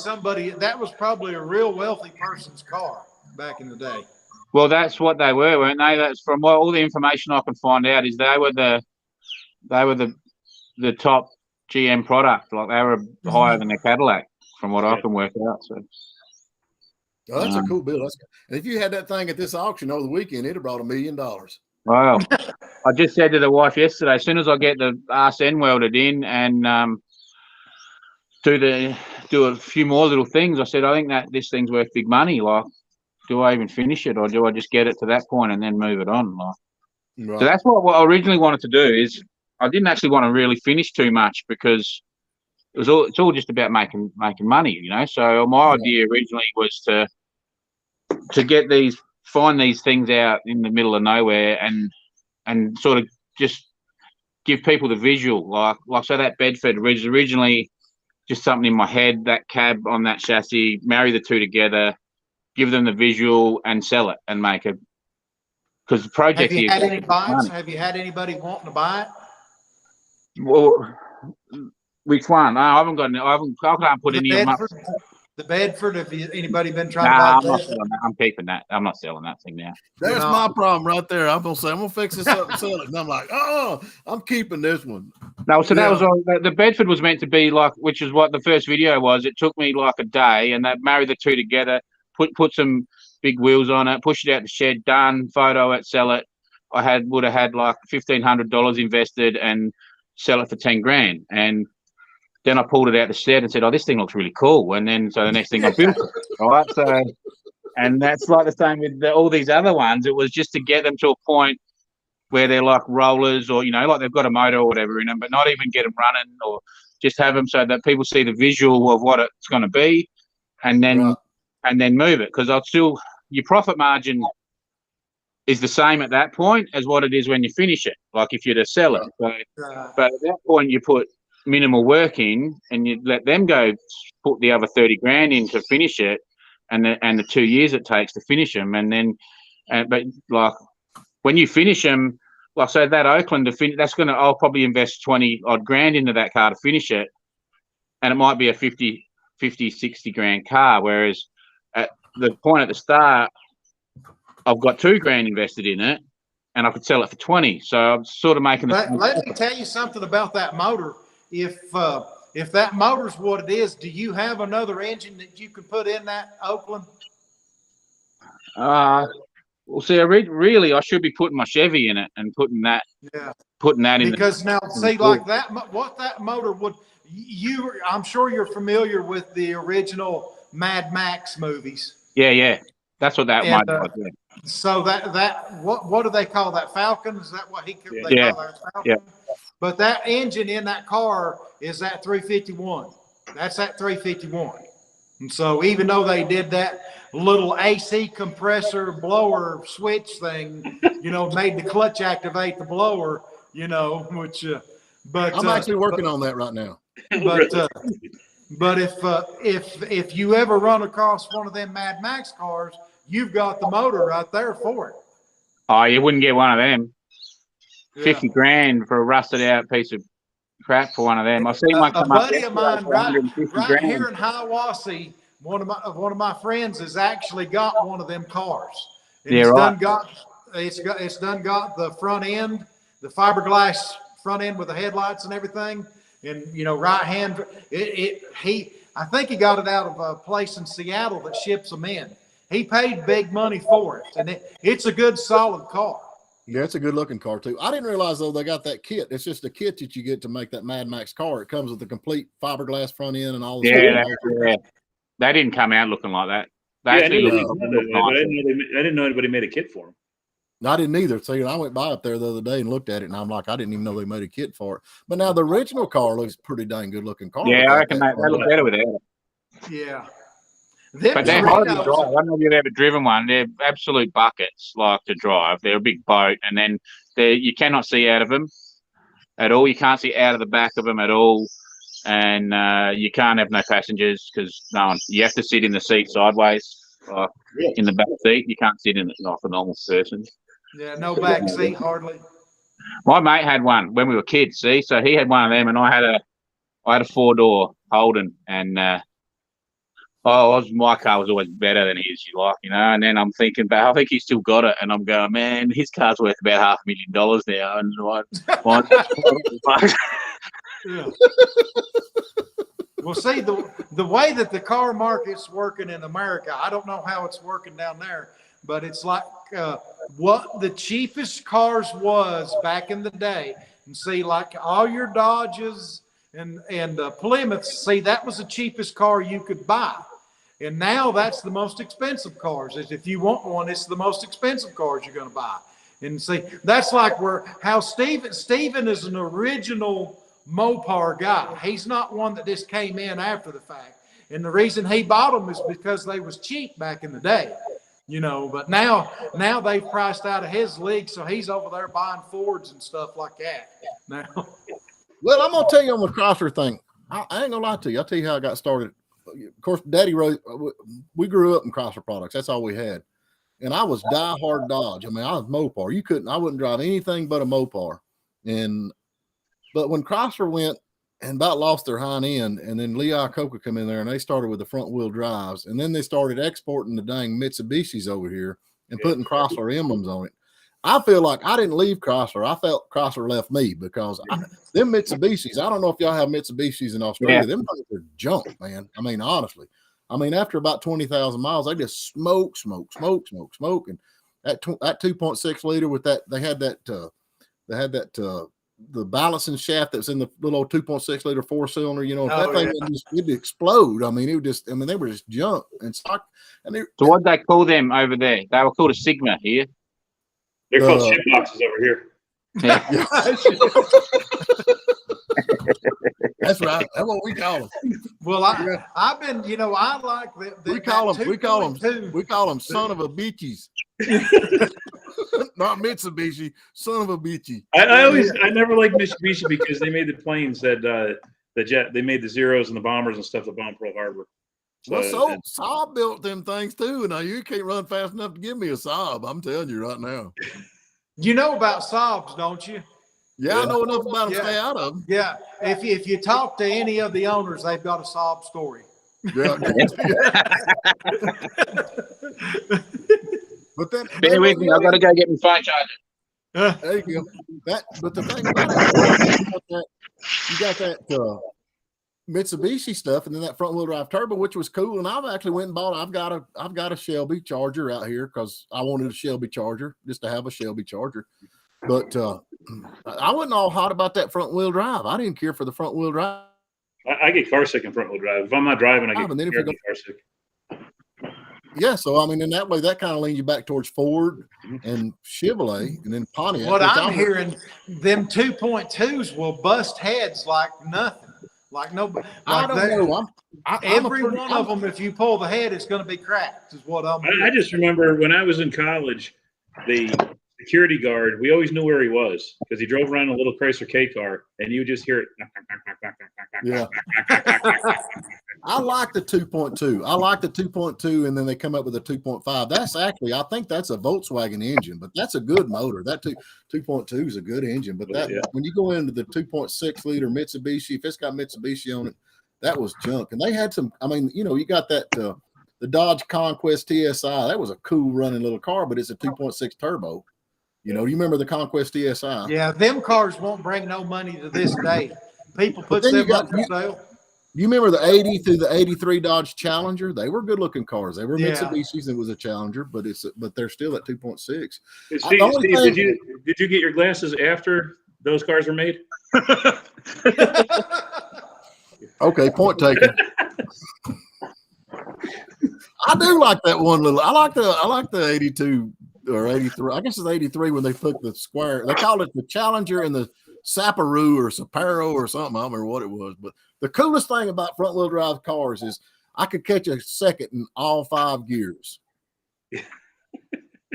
a real wealthy person's car back in the day. Well, that's what they were, weren't they? That's from all the information I can find out is they were the top GM product. Like they were higher than their Cadillac, from what I can work out. So. Oh, that's a cool build. And if you had that thing at this auction over the weekend, it'd have brought $1 million. Wow. I just said to the wife yesterday, as soon as I get the RSN welded in and do a few more little things, I said, I think that this thing's worth big money. Like, do I even finish it, or do I just get it to that point and then move it on? Right. So that's what I originally wanted to do. Is I didn't actually want to really finish too much because it's all just about making money, So my idea originally was to find these things out in the middle of nowhere and sort of just give people the visual, like so that Bedford was originally just something in my head, that cab on that chassis, marry the two together, give them the visual and sell it and make it. Because the project here. Have you had anybody wanting to buy it? Well, which one? No, I haven't got any. I can't put any of them up. The Bedford, anybody been trying Nah, I'm to buy not the selling that. I'm keeping that. I'm not selling that thing now. That's know. my problem right there. I'm gonna say I'm gonna fix this up and sell it, and I'm like, oh, I'm keeping this one. No, so that Yeah. was all. The Bedford was meant to be like, which is what the first video was. It took me like a day, and they married the two together. Put some big wheels on it, push it out the shed, done. Photo it, sell it. Would have had like $1,500 invested and sell it for 10 grand. And then I pulled it out the shed and said, "Oh, this thing looks really cool." And then so the next thing I built it, right? So, and that's like the same with all these other ones. It was just to get them to a point where they're like rollers, or like they've got a motor or whatever in them, but not even get them running, or just have them so that people see the visual of what it's going to be, and then move it. Because your profit margin is the same at that point as what it is when you finish it. Like if you're to sell it, but at that point you put minimal work in, and you let them go put the other 30 grand in to finish it, and the 2 years it takes to finish them, and then, but like when you finish them, like so that Oakland to finish, I'll probably invest 20 odd grand into that car to finish it, and it might be a 50, 60 grand car. Whereas at the point at the start, I've got 2 grand invested in it, and I could sell it for 20. So I'm sort of making. Let me tell you something about that motor. If that motor's what it is, do you have another engine that you can put in that Oakland? Well, see, really, I should be putting my Chevy in it and putting that in. Because now, see, like that, what that motor would, I'm sure you're familiar with the original Mad Max movies. Yeah, that's what that might be. Yeah. So what do they call that? Falcon? Is that what they call that? Falcon? Yeah. But that engine in that car is that 351. That's that 351. And so even though they did that little AC compressor blower switch thing, made the clutch activate the blower, which, but I'm actually working on that right now. But if you ever run across one of them Mad Max cars, you've got the motor right there for it. Oh, you wouldn't get one of them. 50 grand for a rusted out piece of crap for one of them. I've seen one come up. A buddy of mine right here in Hiawassee, one of my friends has actually got one of them cars. And it's done got the front end, the fiberglass front end with the headlights and everything. And right hand, I think he got it out of a place in Seattle that ships them in. He paid big money for it, and it's a good solid car. Yeah, it's a good looking car too. I didn't realize though they got that kit. It's just a kit that you get to make that Mad Max car. It comes with the complete fiberglass front end and all the stuff. They didn't come out looking like that. I didn't know anybody made a kit for them. I didn't either. So I went by up there the other day and looked at it, and I'm like, I didn't even know they made a kit for it. But now the original car looks pretty dang good looking car. Yeah, I reckon they look better with it. Yeah. But they're hard to drive. I don't know if you've ever driven one. They're absolute buckets, like to drive. They're a big boat, and then you cannot see out of them at all. You can't see out of the back of them at all, and you can't have no passengers because you have to sit in the seat sideways, in the back seat. You can't sit in it like a normal person. Yeah, no back seat hardly. My mate had one when we were kids. See, so he had one of them, and I had a 4-door Holden, and my car was always better than his, and then I'm thinking about, I think he's still got it, and I'm going, man, his car's worth about $500,000 now, and yeah. Well, see, the way that the car market's working in America, I don't know how it's working down there, but it's like what the cheapest cars was back in the day, and see, like all your Dodges and Plymouths, see, that was the cheapest car you could buy. And now that's the most expensive cars. If you want one, it's the most expensive cars you're going to buy. And see, that's like how Steven is an original Mopar guy. He's not one that just came in after the fact. And the reason he bought them is because they was cheap back in the day, but now they've priced out of his league. So he's over there buying Fords and stuff like that now. Well, I'm going to tell you on the Chrysler thing. I ain't going to lie to you. I'll tell you how I got started. Of course, Daddy wrote, we grew up in Chrysler products. That's all we had. And I was diehard Dodge. I mean, I was Mopar. I wouldn't drive anything but a Mopar. But when Chrysler went and about lost their hind end. And then Lee Iacocca come in there and they started with the front wheel drives. And then they started exporting the dang Mitsubishis over here and putting Chrysler emblems on it. I feel like I didn't leave Chrysler. I felt Chrysler left me because them Mitsubishis, I don't know if y'all have Mitsubishis in Australia. Them things are junk, man. I mean, honestly. I mean, after about 20,000 miles, they just smoke. And that 2.6 liter with that, they had that the balancing shaft that's in the little 2.6 liter 4-cylinder, you know, if that thing it'd explode. I mean, they were just junk. And so what'd they call them over there? They were called a Sigma here. They're called shit boxes over here. Yeah. That's right. That's what we call them. Well, I've been, you know, I like that. We call them son of a bitches. Not Mitsubishi, son of a bitchy. I never liked Mitsubishi because they made the planes that they made the Zeros and the bombers and stuff that bombed Pearl Harbor. So Saab built them things too. Now you can't run fast enough to give me a Saab. I'm telling you right now. You know about Saabs, don't you? Yeah, I know enough about them. Stay out of them. Yeah, if you talk to any of the owners, they've got a Saab story. Yeah. But then, bear with me. I've got to go get my phone charger. There you go. But the thing about it, you got that Mitsubishi stuff, and then that front wheel drive turbo, which was cool. And I've actually went and bought. I've got a Shelby Charger out here because I wanted a Shelby Charger just to have a Shelby Charger. But I wasn't all hot about that front wheel drive. I didn't care for the front wheel drive. I get car sick in front wheel drive. If I'm not driving, I get car sick. Yeah, so I mean, in that way, that kind of leans you back towards Ford and Chevrolet, and then Pontiac. What I'm hearing, them 2.2s will bust heads like nothing. Like nobody. I don't know. Every one of them, if you pull the head, it's going to be cracked. Is what I'm. I just remember when I was in college, the security guard, we always knew where he was because he drove around a little Chrysler K car, and you just hear it. Yeah. I like the 2.2. I like the 2.2, and then they come up with a 2.5. That's actually, I think that's a Volkswagen engine, but that's a good motor. That 2.2 is a good engine, but when you go into the 2.6 liter Mitsubishi, if it's got Mitsubishi on it, that was junk. And they had some. I mean, you know, you got that the Dodge Conquest TSI. That was a cool running little car, but it's a 2.6 turbo. You know, you remember the Conquest TSI? Yeah, them cars won't bring no money to this day. People put them up for sale. You remember the 80 through the 83 Dodge Challenger? They were good looking cars. They were Mitsubishis. It was a Challenger, but they're still at 2.6. Steve, did you get your glasses after those cars were made? Okay, point taken. I do like that one little. I like the 82 or 83. I guess it's 83 when they put the square. They called it the Challenger and the Saparoo or Saparo or something. I don't remember what it was, but the coolest thing about front wheel drive cars is I could catch a second in all 5 gears.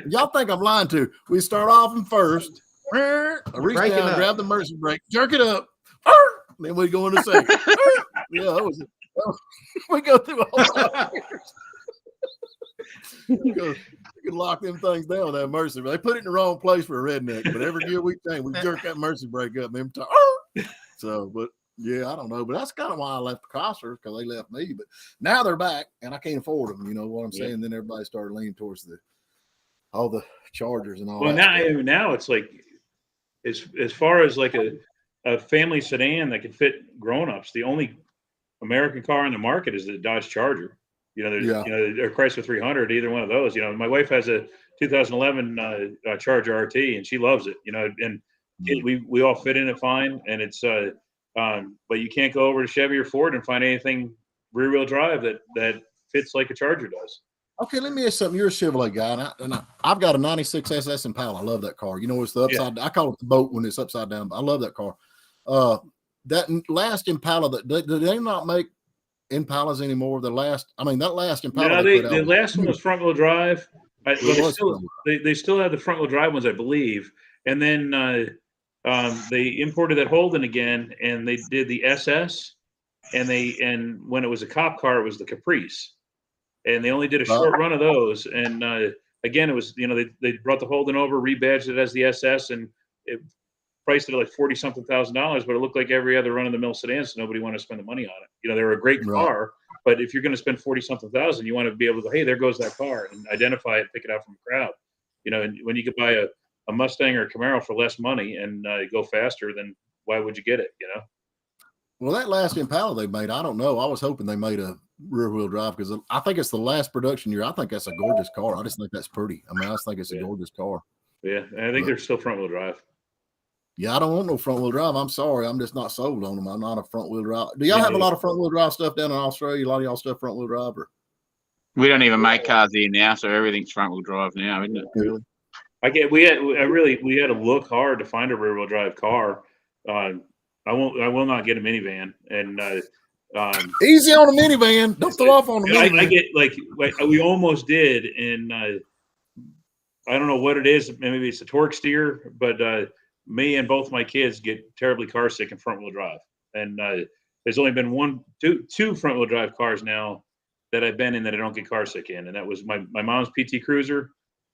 Y'all think I'm lying to? We start off in first. I reach down, grab the emergency brake, jerk it up. Then we go into second. Yeah, we go through all 5 gears. You can lock them things down with that emergency brake. They put it in the wrong place for a redneck, but every gear we change, we jerk that emergency brake up. And them so, but yeah, I don't know. But that's kind of why I left the Chrysler, because they left me. But now they're back, and I can't afford them. You know what I'm saying? Yeah. Then everybody started leaning towards all the Chargers and all. Well, now it's like as far as like a family sedan that can fit grown-ups, the only American car on the market is the Dodge Charger. You know, or Chrysler 300, either one of those. You know, my wife has a 2011 Charger RT, and she loves it. You know, and we all fit in it fine, and it's but you can't go over to Chevy or Ford and find anything rear-wheel drive that fits like a Charger does. Okay, let me ask you something. You're a Chevrolet guy, and I've got a 96 SS Impala. I love that car. You know, it's the upside. I call it the boat when it's upside down. But I love that car. That last Impala, do they not make Impalas anymore? That last Impala. No, the last one was front wheel drive. They still have the front wheel drive ones, I believe. And then they imported that Holden again, and they did the SS. And when it was a cop car, it was the Caprice. And they only did a short run of those. And again, it was, you know, they brought the Holden over, rebadged it as the SS, and priced at like $40,000, but it looked like every other run-of-the-mill sedan, so nobody wanted to spend the money on it. You know, they were a great car, but if you're going to spend $40,000, you want to be able to go, hey, there goes that car, and identify it, pick it out from the crowd. You know, and when you could buy a Mustang or a Camaro for less money and go faster, then why would you get it? You know. Well, that last Impala they made, I don't know. I was hoping they made a rear-wheel drive because I think it's the last production year. I think that's a gorgeous car. I just think that's pretty. I mean, I just think it's a gorgeous car. Yeah, and I think they're still front-wheel drive. Yeah, I don't want no front-wheel drive. I'm sorry. I'm just not sold on them. I'm not a front-wheel drive. Do y'all have a lot of front-wheel drive stuff down in Australia? A lot of y'all stuff front-wheel drive? Or? We don't even make cars here now, so everything's front-wheel drive now, isn't it? Really? We had to look hard to find a rear-wheel drive car. I will not get a minivan, and easy on a minivan. Don't throw off on the minivan. I get like we almost did, and I don't know what it is. Maybe it's a torque steer, but me and both my kids get terribly car sick in front wheel drive, and there's only been two front wheel drive cars now that I've been in that I don't get car sick in, and that was my mom's PT Cruiser,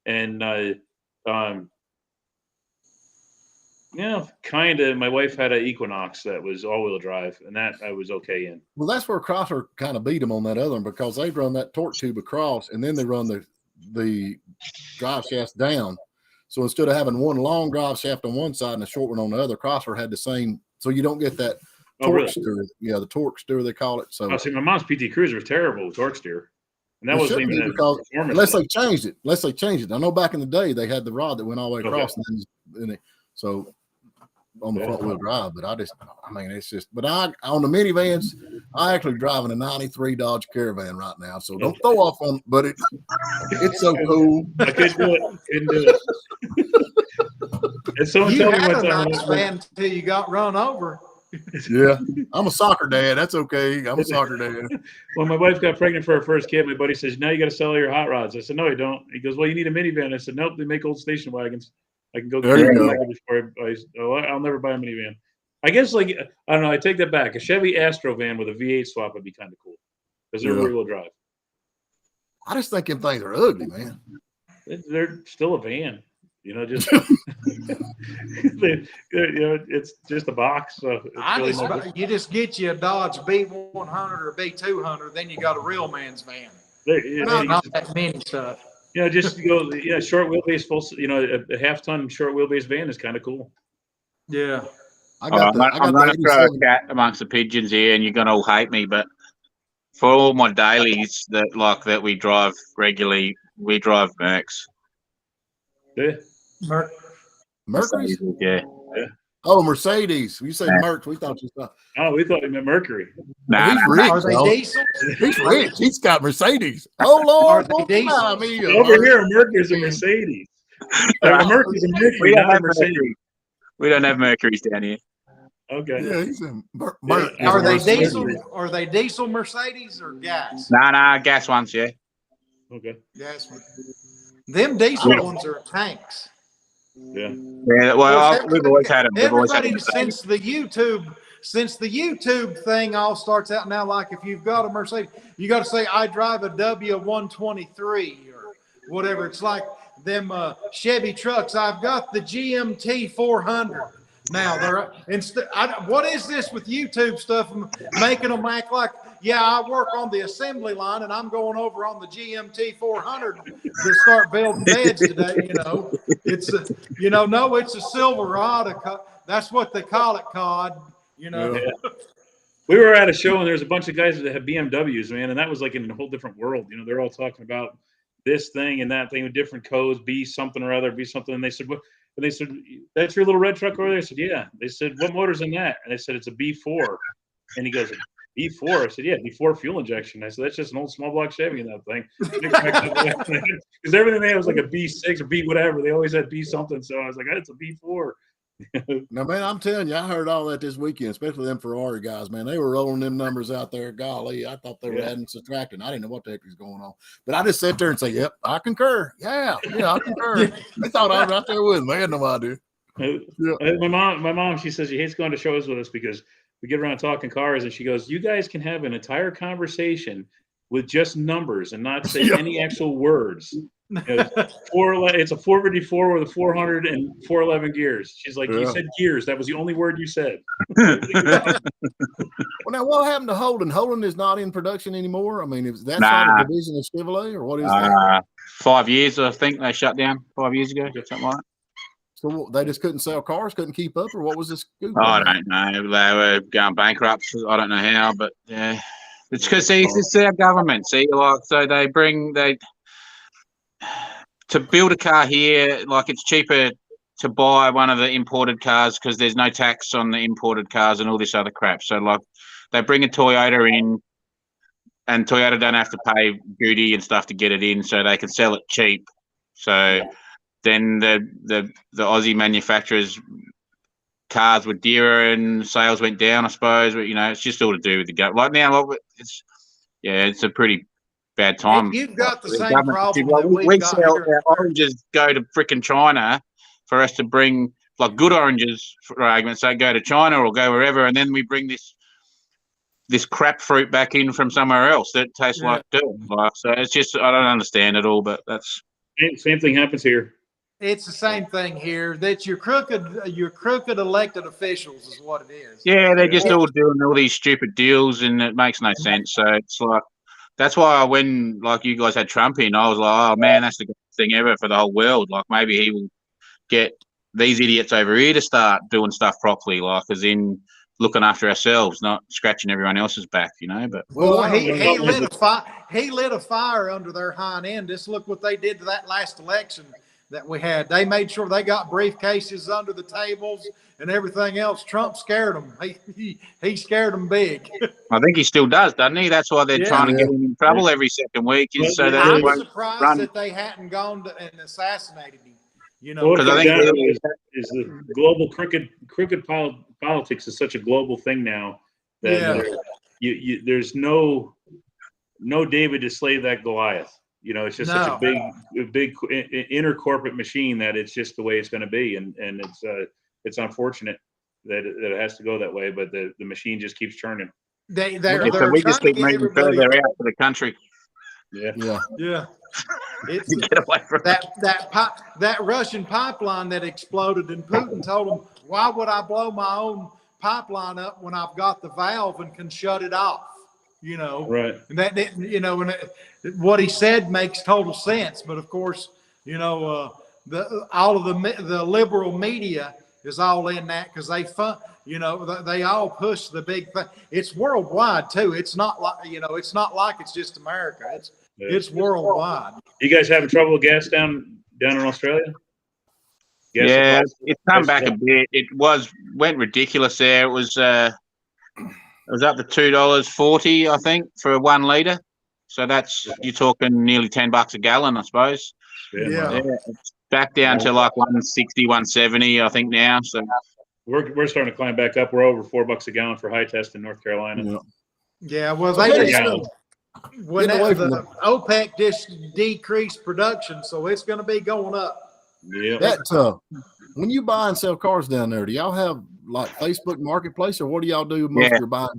and kind of. My wife had an Equinox that was all-wheel drive, and that I was okay in. Well, that's where Chrysler kind of beat them on that other one because they run that torque tube across, and then they run the drive shafts down. So instead of having one long drive shaft on one side and a short one on the other, Chrysler had the same. So you don't get that torque steer. Yeah, the torque steer they call it. So see, my mom's PT Cruiser was terrible with torque steer, and that wasn't even because unless they changed it. I know back in the day they had the rod that went all the way across, so on the front wheel drive. But it's just. But on the minivans, I actually driving a '93 Dodge Caravan right now. So don't throw off on. But it's so cool. I couldn't do it. And someone told me one time, nice van until you got run over. Yeah, I'm a soccer dad. That's okay. I'm a soccer dad. When my wife got pregnant for her first kid, my buddy says, "Now you got to sell all your hot rods." I said, "No, you don't." He goes, "Well, you need a minivan." I said, "Nope, they make old station wagons. I can go." There you go. I'll never buy a minivan. I guess, I don't know. I take that back. A Chevy Astro van with a V8 swap would be kind of cool because they're rear-wheel drive. I just think them things are ugly, man. They're still a van. Just it's just a box. So you just get you a Dodge B100 or B200, then you got a real man's van. Not that many stuff. Just go. Short wheelbase, full. A half-ton short wheelbase van is kind of cool. Yeah. I'm going to throw a cat amongst the pigeons here, and you're going to all hate me, but for all my dailies that we drive regularly, we drive Mercs. Yeah. Mercury? Yeah. Oh, Mercedes. You say Merc. We thought you thought. Oh, we thought you meant Mercury. Nah, he's rich. Are they diesel? He's rich. He's got Mercedes. Oh, Lord. Are they diesel? Over here, a Mercury's a Mercedes. A Mercury's a Mercury, not a Mercedes. We don't have Mercuries down here. Okay. Yeah, he's a Are they diesel? Are they diesel Mercedes or gas? Nah, gas ones, yeah. Okay. Gas ones. Them diesel ones are tanks. Yeah. Yeah. Well, we've always had them. Everybody since the YouTube thing all starts out now. Like if you've got a Mercedes, you got to say I drive a W123 or whatever. It's like them Chevy trucks. I've got the GMT 400. Now what is this with YouTube stuff making them act like? Yeah, I work on the assembly line, and I'm going over on the GMT 400 to start building beds today. It's it's a Silverado. That's what they call it, COD. Yeah. We were at a show, and there's a bunch of guys that have BMWs, man, and that was like in a whole different world. They're all talking about this thing and that thing with different codes, be something or other, be something. And they said, "What?" And they said, "That's your little red truck over there." I said, "Yeah." They said, "What motor's in that?" And they said, "It's a B4." And he goes, B4. I said, "Yeah, B4 fuel injection." I said, "That's just an old small block Chevy in that thing." Because everything there was like a B6 or B whatever. They always had B something. So I was like, "It's a B4." Now, man, I'm telling you, I heard all that this weekend, especially them Ferrari guys, man. They were rolling them numbers out there. Golly, I thought they were adding, subtracting. I didn't know what the heck was going on. But I just sat there and say, "Yep, I concur. Yeah, I concur." They thought I was right there with them. They had no idea. My mom, she says she hates going to shows with us because we get around talking cars, and she goes, "You guys can have an entire conversation with just numbers and not say any actual words." It's a 454 with a 400 and 411 gears. She's like, you Yeah. said gears. That was the only word you said. Well, now what happened to Holden? Holden is not in production anymore. I mean, is that Nah. not a division of Chevrolet, or what is that? 5 years, I think they shut down 5 years ago, something like that. So they just couldn't sell cars, couldn't keep up, or what was this scoop? I don't know. They were going bankrupt. I don't know how, but yeah, it's because it's our government. See, like, so to build a car here, like it's cheaper to buy one of the imported cars because there's no tax on the imported cars and all this other crap. So like they bring a Toyota in, and Toyota don't have to pay duty and stuff to get it in, so they can sell it cheap. So then the Aussie manufacturers' cars were dearer and sales went down, I suppose. But it's just all to do with the government. Like now, it's a pretty bad time. You've got the The same government- problem Well, that we we've got sell here. our oranges go to frickin' China for us to bring, like, good oranges, for argument's sake, go to China or go wherever, and then we bring this crap fruit back in from somewhere else that tastes like dirt. Like, so it's just, I don't understand it all, but that's Same thing happens here. It's the same thing here. That your crooked elected officials is what it is. yeah, they're just all doing all these stupid deals, and it makes no sense. So it's like that's why when like you guys had Trump in, I was like, oh man, that's the greatest thing ever for the whole world. Like maybe he will get these idiots over here to start doing stuff properly, like as in looking after ourselves, not scratching everyone else's back, But Well, he lit a fire under their hind end. Just look what they did to that last election that we had. They made sure they got briefcases under the tables and everything else. Trump scared them. He scared them big. I think he still does, doesn't he? That's why they're trying to get him in trouble every second week, is so that he I'm won't surprised run. that they hadn't gone and assassnated him. Well, Because I think is the global crooked politics is such a global thing now that there's no David to slay that Goliath. It's just such a big inner corporate machine that it's just the way it's going to be, and it's unfortunate that it has to go that way, but the machine just keeps churning. We just keep moving further out to the country. Yeah. It's Get away from that Russian pipeline that exploded, and Putin told him, "Why would I blow my own pipeline up when I've got the valve and can shut it off?" Right. And that didn't, what he said makes total sense. But of course, all of the liberal media is all in that because they all push the big thing. It's worldwide too. It's not like it's just America. It's worldwide. You guys having trouble with gas down in Australia? Yeah, it's come back a bit. It went ridiculous there. It was up to $2.40, I think, for 1 litre. So that's you're talking nearly $10 a gallon, I suppose. Yeah. It's back down to like 160, 170, I think now. So we're starting to climb back up. We're over $4 a gallon for high test in North Carolina. Yeah. Well, when the OPEC just decreased production, so it's going to be going up. Yeah. When you buy and sell cars down there, do y'all have like Facebook Marketplace, or what do y'all do most of your buying?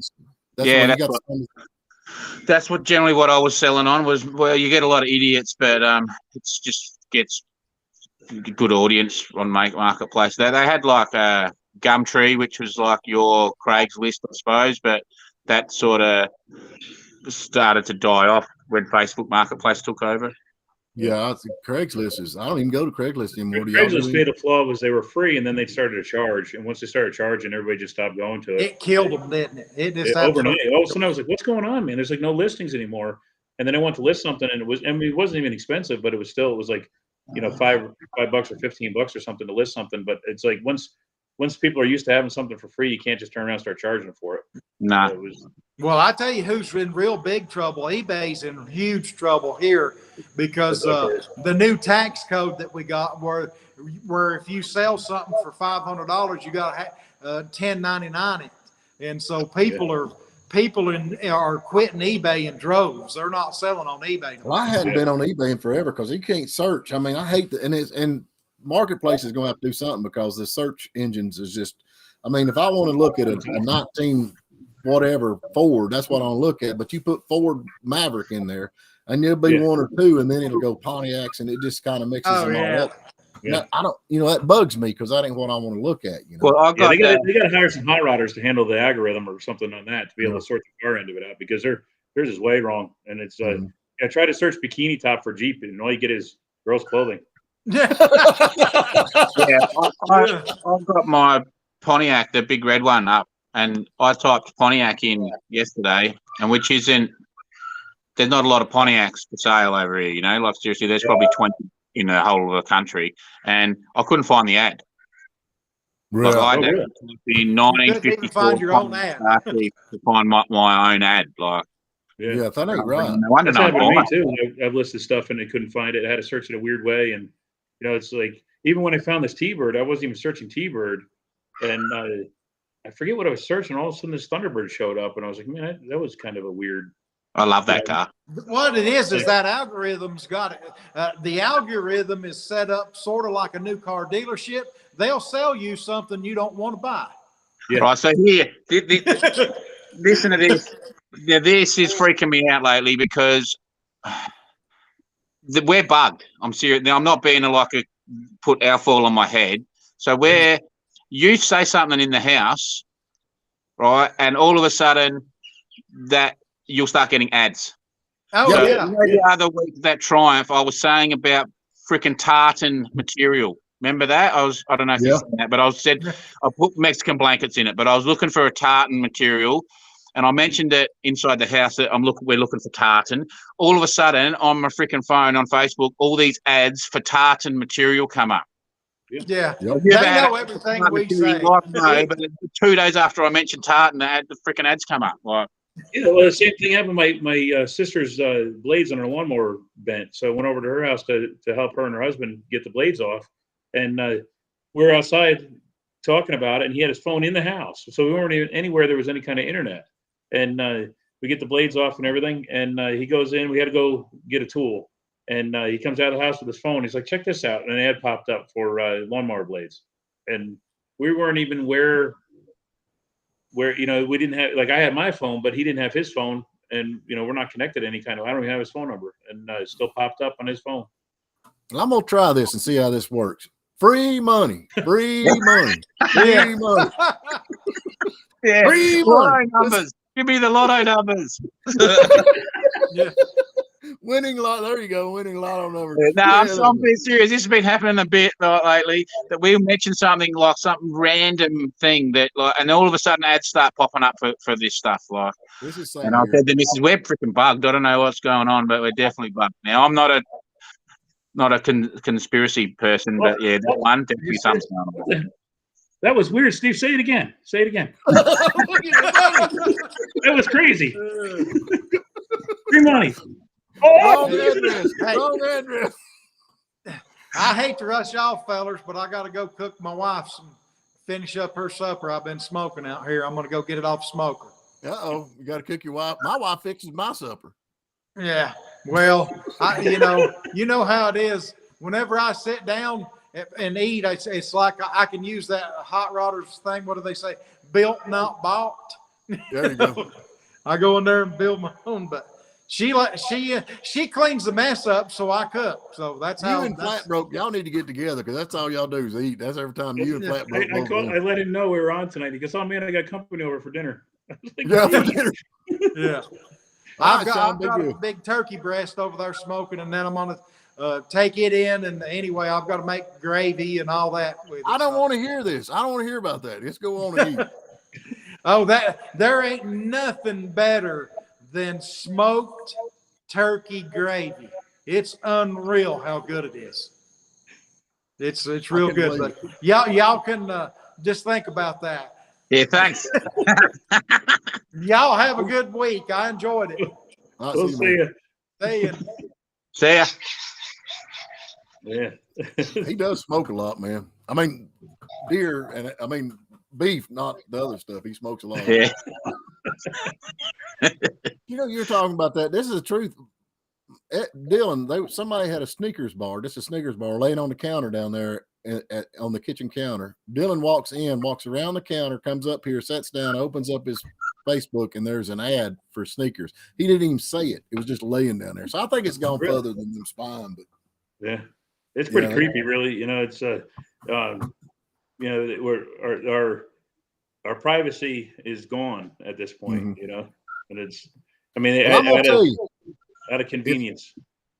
That's what generally what I was selling on was. Well, you get a lot of idiots, but it's just gets good audience on Marketplace. They had like a Gumtree, which was like your Craigslist, I suppose, but that sort of started to die off when Facebook Marketplace took over. Yeah, Craigslist I don't even go to Craigslist anymore. Craigslist made a flaw was they were free, and then they started to charge. And once they started charging, everybody just stopped going to it. It killed them, didn't it? It just overnight. All of a sudden, I was like, "What's going on, man? There's like no listings anymore." And then I went to list something, and it wasn't even expensive, but it was like, $5 or $15 or something to list something. But it's like once people are used to having something for free, you can't just turn around and start charging for it. Nah. So well, I tell you who's in real big trouble. eBay's in huge trouble here because the new tax code that we got, where if you sell something for $500, you got to 1099 it, and so people are quitting eBay in droves. They're not selling on eBay. Well, I hadn't been on eBay in forever because you can't search. I mean, I hate that, and Marketplace is going to have to do something because the search engines is just. I mean, if I want to look at a 19 whatever Ford, that's what I want to look at. But you put Ford Maverick in there, and there'll be one or two, and then it'll go Pontiacs, and it just kind of mixes them all up. Yeah. I don't, that bugs me because that ain't what I want to look at. Well, I got they got to hire some hot rodders to handle the algorithm or something on that to be able to sort the car end of it out, because theirs is way wrong. And it's I try to search bikini top for Jeep, and all you get is girls' clothing. I've got my Pontiac, the big red one, up, and I typed Pontiac in yesterday, and there's not a lot of Pontiacs for sale over here, like seriously, there's probably 20 in the whole of the country, and I couldn't find the ad. Really? Like I had in 1954 find your own ad. to find my own ad. Like, yeah, that ain't right. No wonder That's happened no to me too. I've listed stuff and I couldn't find it. I had to search it a weird way, and it's like even when I found this T-Bird, I wasn't even searching T-Bird, and I forget what I was searching. All of a sudden, this Thunderbird showed up, and I was like, man, that was kind of a weird. I love that car. What it is that algorithm's got it. The algorithm is set up sort of like a new car dealership. They'll sell you something you don't want to buy. Yeah. Right. So here, listen to this. Yeah, this is freaking me out lately because we're bugged. I'm serious. Now, I'm not being put our fall on my head. So where you say something in the house, right, and all of a sudden that you'll start getting ads. Oh, yeah. The other week, that Triumph, I was saying about freaking tartan material. Remember that? I don't know if you've seen that, but I put Mexican blankets in it, but I was looking for a tartan material, and I mentioned it inside the house that we're looking for tartan. All of a sudden, on my freaking phone on Facebook, all these ads for tartan material come up. Yeah. They know everything we say. No, but 2 days after I mentioned tartan, the freaking ads come up. Like, the same thing happened. My sister's blades on her lawnmower bent, so I went over to her house to help her and her husband get the blades off, and we were outside talking about it, and he had his phone in the house, so we weren't even anywhere there was any kind of internet, and we get the blades off and everything, and he goes in. We had to go get a tool, and he comes out of the house with his phone. He's like, check this out, and an ad popped up for lawnmower blades, and we weren't even where we didn't have, I had my phone, but he didn't have his phone, and we're not connected any kind of. I don't even have his phone number, and it still popped up on his phone. I'm gonna try this and see how this works. Free money, free money, free money. Yeah, free money. Numbers. Give me the lotto numbers. Winning lot. There you go. Winning lotto numbers. No, I'm being serious. This has been happening a bit lately. That we mention something like some random thing that and all of a sudden ads start popping up for this stuff. This is and I said to Mrs. We're freaking bugged. I don't know what's going on, but we're definitely bugged. Now I'm not a conspiracy person, but yeah, that one definitely something's going on. That was weird, Steve. Say it again. Say it again. That was crazy. Free money. Wrong address. Wrong address. I hate to rush off, fellers, but I got to go cook my wife's and finish up her supper. I've been smoking out here. I'm going to go get it off smoker. You got to cook your wife. My wife fixes my supper. Yeah. Well, you know how it is. Whenever I sit down and eat, it's like I can use that hot rodders thing. What do they say? Built, not bought. There you go. I go in there and build my own, but she cleans the mess up, so I cook. So that's how. You and Flat Broke, y'all need to get together because that's all y'all do is eat. That's every time you and Flat Broke. I let him know we were on tonight. He goes, "Oh man, I got company over for dinner." Yeah, for dinner. Yeah. I've got a big turkey breast over there smoking, and then I'm gonna take it in. And anyway, I've got to make gravy and all that with it. I don't want to hear this. I don't want to hear about that. Let's go on and eat. Oh, there ain't nothing better than smoked turkey gravy. It's unreal how good it is. It's real good. But y'all can just think about that. Yeah, thanks. Y'all have a good week. I enjoyed it. We'll see you. See ya. Yeah. He does smoke a lot, man. I mean, deer and beef, not the other stuff. He smokes a lot. Yeah. You're talking about that. This is the truth. Dylan, somebody had a Snickers bar. This is a Snickers bar laying on the counter down there on the kitchen counter. Dylan walks around the counter, comes up here, sits down, opens up his Facebook and there's an ad for sneakers. He didn't even say it. It was just laying down there. So I think it's gone further than them spying. But yeah, it's pretty creepy, really. You know, it's you know, our privacy is gone at this point. You know, and it's, I mean, I'm gonna tell you, out of convenience.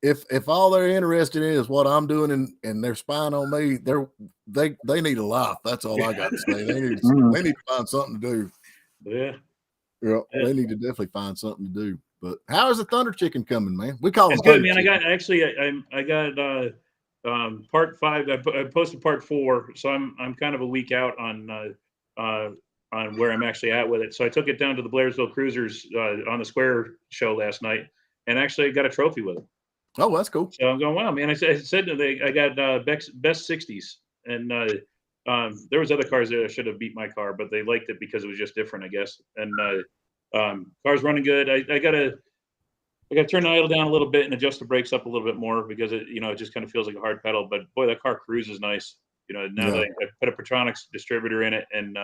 If all they're interested in is what I'm doing and they're spying on me, they need a life. That's all I got to say. They need to find something to do. Yeah. They need to definitely find something to do. But how is the Thunder Chicken coming, man? We call it good, man. Chicken. I got part 5. I posted part 4, so I'm kind of a week out on where I'm actually at with it. So I took it down to the Blairsville Cruisers on the Square show last night, and actually got a trophy with it. Oh, that's cool. So I'm going, wow, man. I said I got best 60s, and there was other cars that I should have beat my car, but they liked it because it was just different, I guess. And car's running good. I gotta turn the idle down a little bit and adjust the brakes up a little bit more because it just kind of feels like a hard pedal. But boy, that car cruises nice. You know, now that I put a Petronics distributor in it, and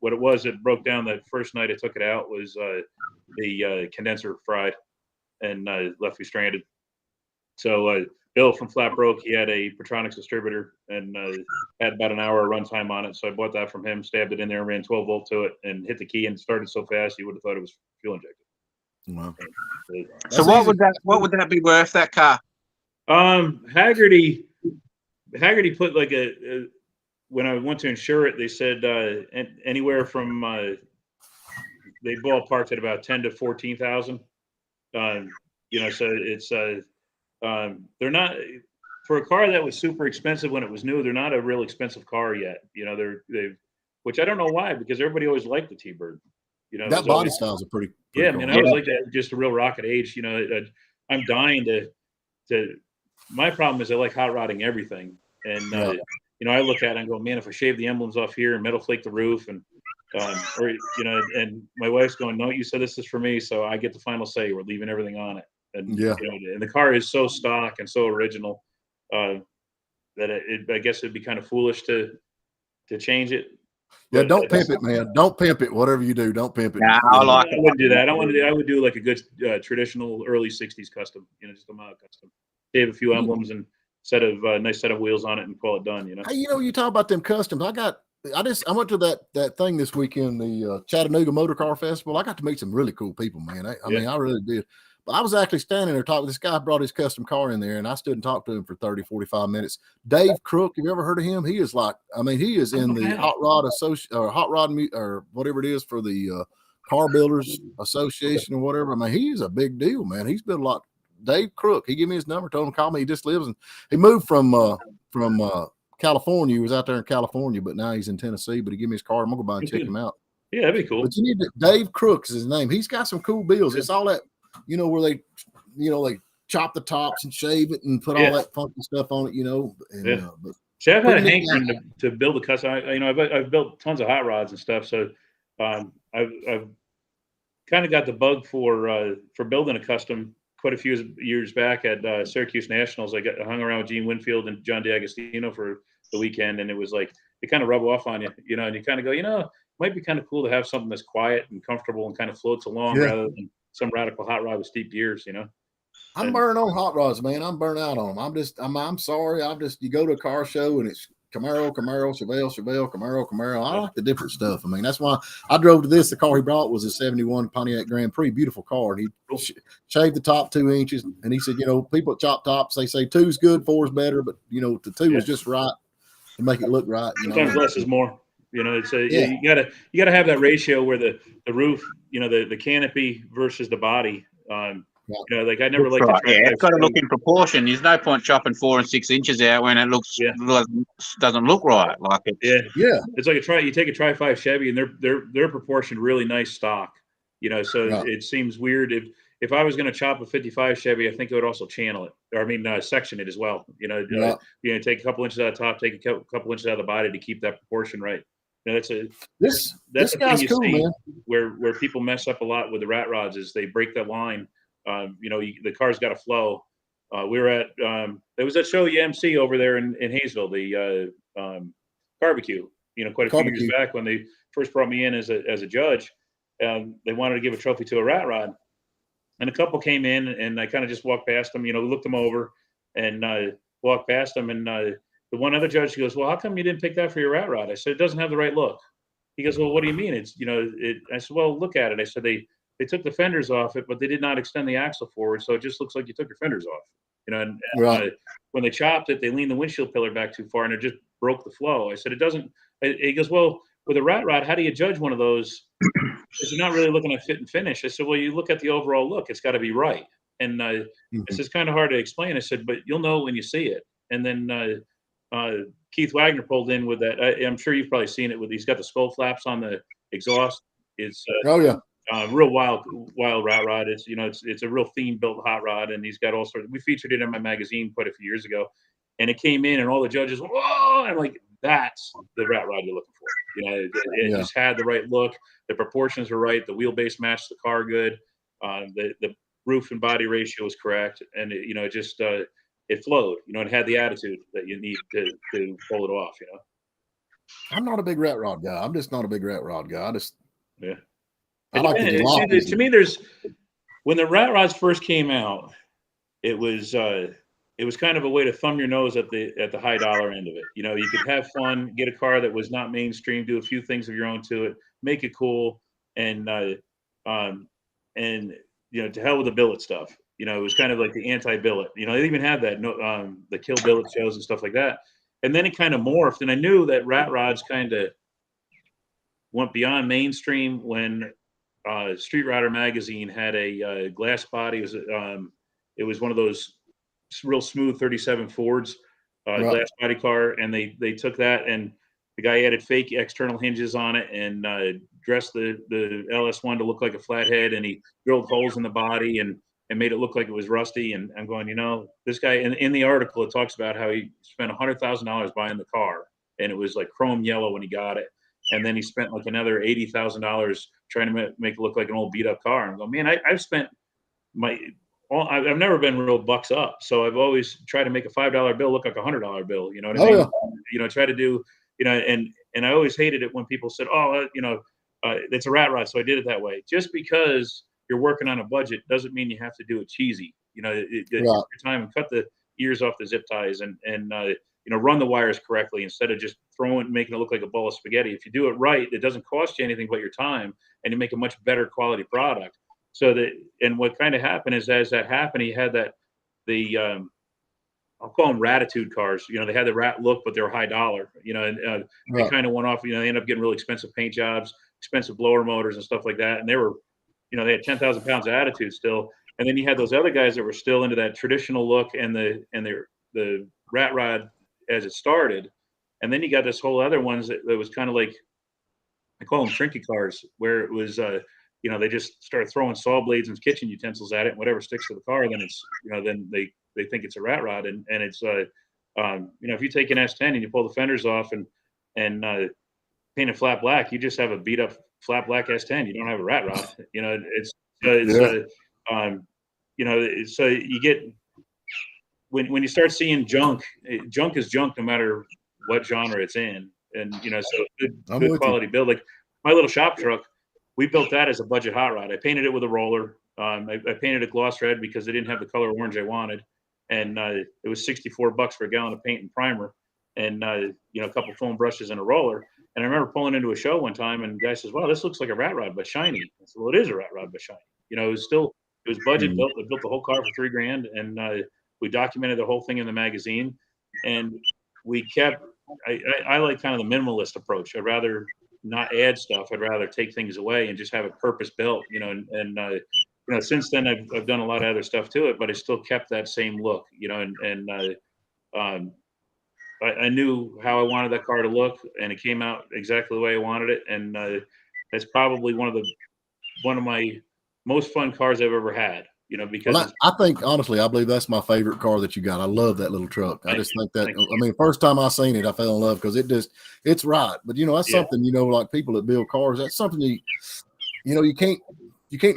what it was, it broke down the first night I took it out was the condenser fried and left me stranded. So Bill from Flat Broke, he had a Petronics distributor and had about an hour of runtime on it. So I bought that from him, stabbed it in there, ran 12 volt to it, and hit the key, and started so fast you would have thought it was fuel injected. Wow. So what would that be worth, that car? Haggerty put like when I went to insure it, they said anywhere from they ballparked at about 10 to 14,000. So it's they're not, for a car that was super expensive when it was new. They're not a real expensive car yet. You know, they've which I don't know why, because everybody always liked the T-Bird. You know, that body styles are pretty yeah, cool. man. I was like that, just a real rocket age. You know, I'm dying to. My problem is I like hot rodding everything, and I look at it and go, man, if I shave the emblems off here and metal flake the roof, and and my wife's going, no, you said this is for me, so I get the final say. We're leaving everything on it, and and the car is so stock and so original that I guess it'd be kind of foolish to change it. Yeah, don't pimp it, man. Don't pimp it. Whatever you do, don't pimp it. Nah, I wouldn't do that. I would do like a good traditional early 60s custom, just a mild custom. Shave a few emblems and nice set of wheels on it and call it done, Hey, you talk about them customs. I went to that thing this weekend, the Chattanooga Motor Car Festival. I got to meet some really cool people, man. I mean, I really did. But I was actually standing there talking. This guy brought his custom car in there, and I stood and talked to him for 30, 45 minutes. Dave Crook, have you ever heard of him? He is he is in the Hot Rod or whatever it is for the Car Builders Association or whatever. I mean, he is a big deal, man. He's been a lot. Dave Crook, he gave me his number, told him to call me. He just lives he moved from California. He was out there in California, but now he's in Tennessee. But he gave me his card. I'm gonna go by and check him out. Yeah, that'd be cool. But Dave Crook is his name. He's got some cool bills. It's all that, where they chop the tops and shave it and put all that funky stuff on it, And, See, I've had a hankering to build a custom. I've built tons of hot rods and stuff. So I've kind of got the bug for building a custom. Quite a few years back at Syracuse Nationals, I hung around with Gene Winfield and John D'Agostino for the weekend, and it was like they kind of rub off on you, and you kind of go, it might be kind of cool to have something that's quiet and comfortable and kind of floats along rather than some radical hot rod with steep gears, I'm burning on hot rods, man. I'm burnt out on them. I'm sorry. You go to a car show and it's Camaro, Chevelle, Camaro. I like the different stuff. I mean, that's why I drove to this. The car he brought was a 71 Pontiac Grand Prix, beautiful car. And he shaved the top 2 inches. And he said, people at chop tops, they say 2's good, 4's better, but the 2 is just right to make it look right. Sometimes less is more. It's you gotta have that ratio where the roof, the canopy versus the body. I never liked to try. Yeah, it's got to look in proportion. There's no point chopping 4 and 6 inches out when it doesn't look right. Like it. Yeah. It's like you take a Tri-5 Chevy and they're proportioned really nice stock. It seems weird if I was going to chop a 55 Chevy, I think it would also channel it. Or section it as well. Take a couple inches out of the top, take a couple inches out of the body to keep that proportion right. That's this guy's cool, man. Where people mess up a lot with the rat rods is they break that line. The car's got to flow. We were at there was that show MC over there in Hayesville, the barbecue. Quite a few years back when they first brought me in as a judge, they wanted to give a trophy to a rat rod. And a couple came in, and I kind of just walked past them, looked them over, and walked past them. And the one other judge goes, "Well, how come you didn't pick that for your rat rod?" I said, "It doesn't have the right look." He goes, "Well, what do you mean? It's, I said, "Well, look at it." I said, they took the fenders off it, but they did not extend the axle forward, so it just looks like you took your fenders off. And Right. When they chopped it, they leaned the windshield pillar back too far, and it just broke the flow. I said, "It doesn't." He goes, "Well, with a rat rod, how do you judge one of those? Because you're not really looking at fit and finish." I said, "Well, you look at the overall look. It's got to be right." And Mhm. it's kind of hard to explain. I said, "But you'll know when you see it." And then Keith Wagner pulled in with that. I'm sure you've probably seen it. He's got the skull flaps on the exhaust. It's Oh yeah. real wild rat rod. It's a real theme built hot rod, and he's got all sorts. We featured it in my magazine quite a few years ago, and it came in, and all the judges, "Whoa!" I'm like, "That's the rat rod you're looking for." It Yeah. just had the right look. The proportions were right. The wheelbase matched the car good. The roof and body ratio was correct, and it just it flowed. It had the attitude that you need to pull it off. I'm not a big rat rod guy. I'm just not a big rat rod guy. Yeah. I like the See, jalopy. to me, when the rat rods first came out, it was kind of a way to thumb your nose at the high dollar end of it. You could have fun, get a car that was not mainstream, do a few things of your own to it, make it cool, and to hell with the billet stuff. It was kind of like the anti-billet. They even had that the kill billet shows and stuff like that. And then it kind of morphed, and I knew that rat rods kind of went beyond mainstream when Street Rider magazine had a glass body. It was one of those real smooth 37 Fords, Right. glass body car, and they took that, and the guy added fake external hinges on it and dressed the LS1 to look like a flathead, and he drilled holes in the body and made it look like it was rusty. And I'm going, this guy in the article, it talks about how he spent $100,000 buying the car, and it was like chrome yellow when he got it. And then he spent like another $80,000 trying to make it look like an old beat up car. I'm going, man, I've spent I've never been real bucks up. So I've always tried to make a $5 bill look like a $100 bill. You know what I mean? Yeah. Try to do, and I always hated it when people said, "Oh, it's a rat rod, so I did it that way." Just because you're working on a budget doesn't mean you have to do it cheesy. Take your time and cut the ears off the zip ties and run the wires correctly instead of just making it look like a bowl of spaghetti. If you do it right, it doesn't cost you anything but your time, and you make a much better quality product. And what kind of happened is, as that happened, he had I'll call them ratitude cars. They had the rat look, but they were high dollar. They kind of went off. They ended up getting really expensive paint jobs, expensive blower motors, and stuff like that. And they were, they had 10,000 pounds of attitude still. And then you had those other guys that were still into that traditional look and the rat rod as it started. And then you got this whole other ones that was kind of like, I call them trinket cars, where it was, they just start throwing saw blades and kitchen utensils at it, and whatever sticks to the car, then it's, then they think it's a rat rod, and it's, if you take an S10 and you pull the fenders off and paint it flat black, you just have a beat up flat black S10. You don't have a rat rod. So you get when you start seeing junk is junk no matter what genre it's in, and so good quality build. Like my little shop truck, we built that as a budget hot rod. I painted it with a roller. I painted it gloss red because they didn't have the color orange I wanted, and it was $64 for a gallon of paint and primer, and a couple foam brushes and a roller. And I remember pulling into a show one time, and the guy says, "Wow, this looks like a rat rod, but shiny." I said, "Well, it is a rat rod, but shiny." It was budget built. I built the whole car for $3,000, and we documented the whole thing in the magazine, and we kept. I like kind of the minimalist approach. I'd rather not add stuff. I'd rather take things away and just have it purpose built. Since then I've done a lot of other stuff to it, but I still kept that same look. I knew how I wanted that car to look, and it came out exactly the way I wanted it. And that's probably one of my most fun cars I've ever had. Because I think honestly, I believe that's my favorite car that you got. I love that little truck. I just think that, I mean, first time I seen it, I fell in love because it's right. But that's something, like people that build cars, that's something you can't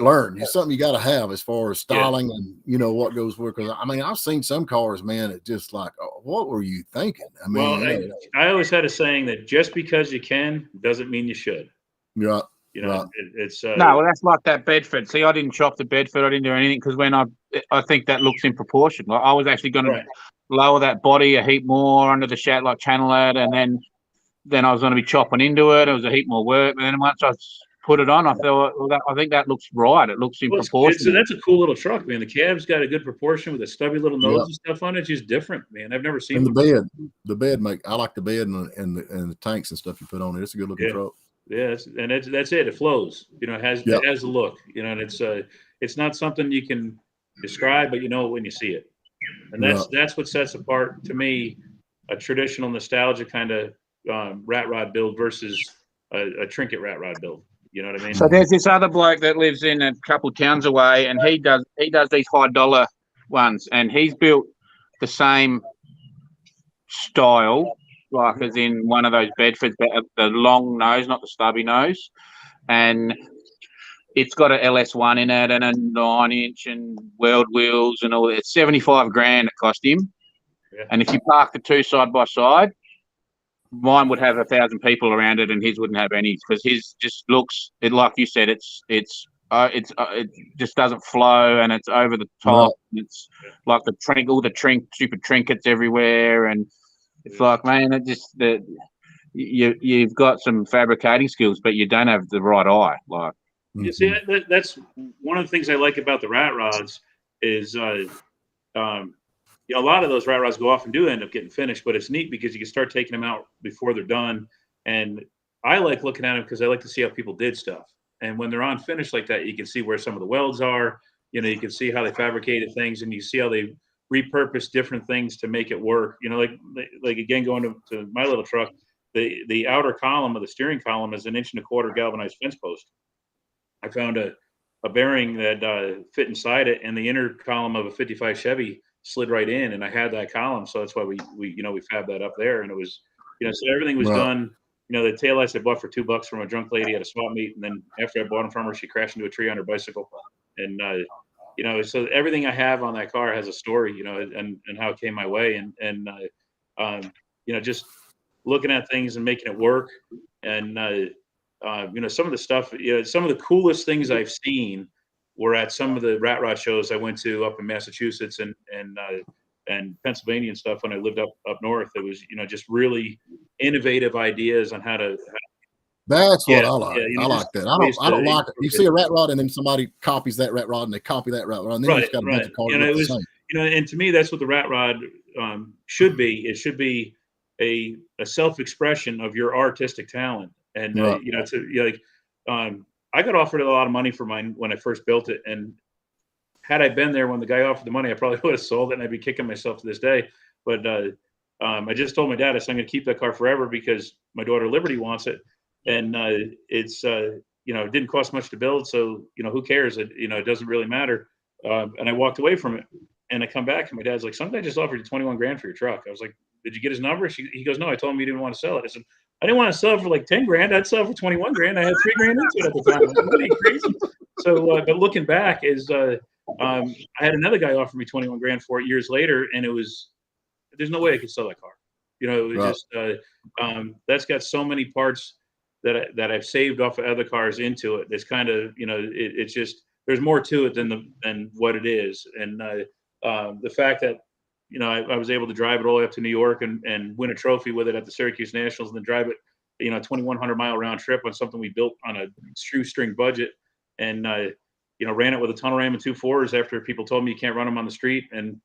learn. It's something you got to have as far as styling and what goes with. Because I mean, I've seen some cars, man, it just like, oh, what were you thinking? I mean, I always had a saying that just because you can doesn't mean you should. Yeah. You know, Right. it's No, well, that's like that Bedford. See, I didn't chop the Bedford. I didn't do anything because when I think that looks in proportion. Like I was actually going to right. lower that body a heap more under the shat, like channel it, and then I was going to be chopping into it. It was a heap more work. But then once I put it on, I thought, well, I think that looks right. It looks in Well, proportion. that's a cool little truck, man. The cab's got a good proportion with a stubby little nose Yeah. and stuff on it. It's just different, man. I've never seen And one. the bed I like the bed and the tanks and stuff you put on it. It's a good looking Yeah. truck. Yeah, that's it. It flows. You know, it has a look. You know, and it's not something you can describe, but you know it when you see it. And that's what sets apart to me a traditional nostalgia kind of rat rod build versus a trinket rat rod build. You know what I mean? So there's this other bloke that lives in a couple towns away, and he does these high dollar ones, and he's built the same style, like as in one of those Bedfords, but the long nose, not the stubby nose, and it's got a LS1 in it and a 9-inch and world wheels and all that. It's 75 grand it cost him. Yeah. And if you park the two side by side, mine would have 1,000 people around it and his wouldn't have any, because his just looks, it like you said, it just doesn't flow and it's over the top. Right. It's like all the stupid trinkets everywhere, and it's like, man, it just you've got some fabricating skills, but you don't have the right eye. Like, You see, that's one of the things I like about the rat rods is, a lot of those rat rods go off and do end up getting finished, but it's neat because you can start taking them out before they're done. And I like looking at them because I like to see how people did stuff. And when they're unfinished like that, you can see where some of the welds are. You know, you can see how they fabricated things, and you see how they repurpose different things to make it work. You know, like again, going to my little truck, the outer column of the steering column is 1.25 inch galvanized fence post. I found a bearing that fit inside it, and the inner column of a 55 Chevy slid right in, and I had that column, so that's why we fabbed that up there, and it was, so everything was done. The taillights I bought for $2 from a drunk lady at a swap meet, and then after I bought them from her, she crashed into a tree on her bicycle, and so everything I have on that car has a story, and how it came my way, and just looking at things and making it work, and some of the stuff, some of the coolest things I've seen were at some of the rat rod shows I went to up in Massachusetts and Pennsylvania and stuff when I lived up north. It was, just really innovative ideas on how to. That's what I like. Yeah, I like that. I don't like it. You see a rat rod and then somebody copies that rat rod and they copy that rat rod and then you just got a bunch of cars. It was, and to me, that's what the rat rod should be. It should be a self-expression of your artistic talent. And, I got offered a lot of money for mine when I first built it. And had I been there when the guy offered the money, I probably would have sold it, and I'd be kicking myself to this day. But I just told my dad, I said, I'm going to keep that car forever because my daughter Liberty wants it. And it's, it didn't cost much to build. So, who cares? It doesn't really matter. And I walked away from it, and I come back and my dad's like, some guy just offered you 21 grand for your truck. I was like, did you get his number? He goes, no, I told him you didn't want to sell it. I said, I didn't want to sell it for like 10 grand. I'd sell it for 21 grand. I had 3 grand into it at the time. Like, what are you crazy? So, but looking back is, I had another guy offer me 21 grand for it years later. And there's no way I could sell that car. It was just, that's got so many parts that I've saved off of other cars into it. It's kind of, it's just, there's more to it than what it is. And the fact that, I was able to drive it all the way up to New York and win a trophy with it at the Syracuse Nationals, and then drive it, 2,100 mile round trip on something we built on a shoestring budget, and ran it with a tunnel ram and 2 4s after people told me you can't run them on the street, and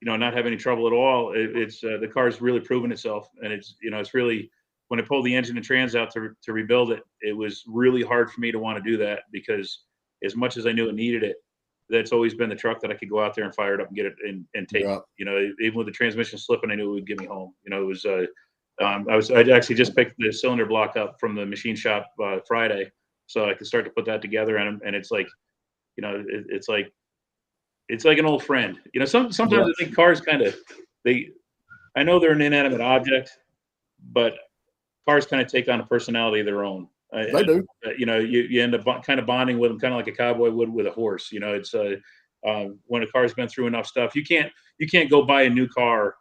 not have any trouble at all. It's the car's really proven itself, and it's it's really, when I pulled the engine and trans out to rebuild it, it was really hard for me to want to do that, because as much as I knew it needed it, that's always been the truck that I could go out there and fire it up and get it and take it. Even with the transmission slipping, I knew it would get me home. It was I actually just picked the cylinder block up from the machine shop Friday, so I could start to put that together. And it's like, it's like an old friend. Sometimes I think cars I know they're an inanimate object, but cars kind of take on a personality of their own. They do. You end up kind of bonding with them, kind of like a cowboy would with a horse. It's when a car's been through enough stuff, you can't go buy a new car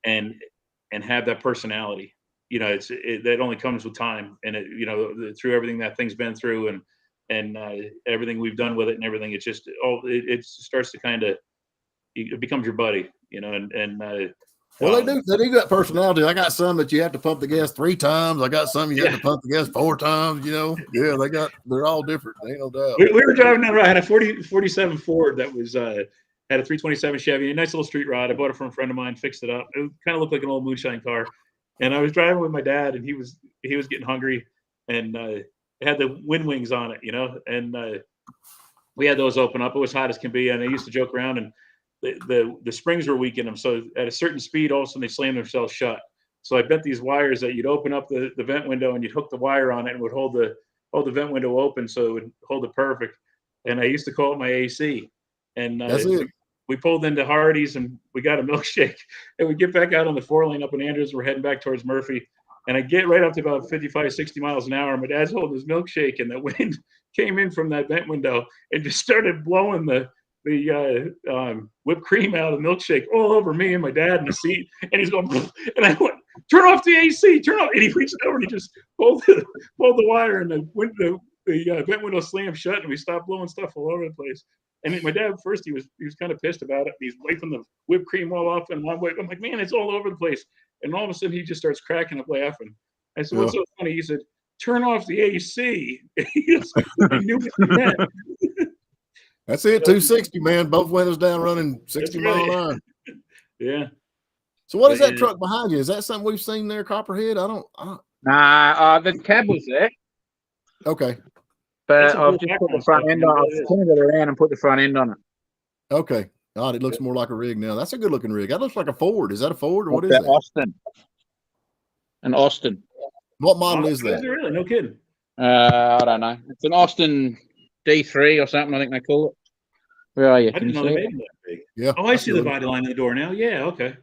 and have that personality. that only comes with time, and through everything that thing's been through, and everything we've done with it and everything, it's just it starts to kind of, it becomes your buddy, Well, they do got personality. I got some that you have to pump the gas 3 times. I got some you have to pump the gas 4 times. Yeah, they're all different. Ain't no doubt. We were driving down the road. I had a 47 Ford that was had a 327 Chevy, a nice little street rod. I bought it from a friend of mine, fixed it up. It kind of looked like an old moonshine car. And I was driving with my dad, and he was getting hungry, and it had the wind wings on it, and we had those open up. It was hot as can be, and I used to joke around, and the springs were weak in them. So at a certain speed, all of a sudden they slammed themselves shut. So I bent these wires that you'd open up the vent window, and you'd hook the wire on it, and it would hold the vent window open, so it would hold it perfect. And I used to call it my AC. And that's it. We pulled into Hardee's, and we got a milkshake, and we get back out on the 4-lane up in Andrews. We're heading back towards Murphy, and I get right up to about 55, 60 miles an hour. And my dad's holding his milkshake, and the wind came in from that vent window and just started blowing the whipped cream out of the milkshake all over me and my dad in the seat. And he's going, and I went, turn off the AC, turn off. And he reached over and he just pulled the wire, and the vent window slammed shut, and we stopped blowing stuff all over the place. And my dad, first, he was kind of pissed about it. He's wiping the whipped cream all off, and I'm like, man, it's all over the place. And all of a sudden, he just starts cracking up laughing. I said, what's so funny? He said, turn off the AC. He knew what he meant. That's it, 260, man. Both windows down, running 60 mile an hour. Yeah. So what is that truck behind you? Is that something we've seen there, Copperhead? I don't. Nah, the cab was there. Okay. But I've just put the front end on. I've turned it around and put the front end on it. Okay. God, it looks more like a rig now. That's a good looking rig. That looks like a Ford. Is that a Ford or what is that? that? Austin. An Austin. What model is that? Is it really? No kidding. I don't know. It's an Austin D3 or something, I think they call it. Where are you? I didn't know they made them that big. Yeah. Oh, I see the body line in the door now. Yeah, okay.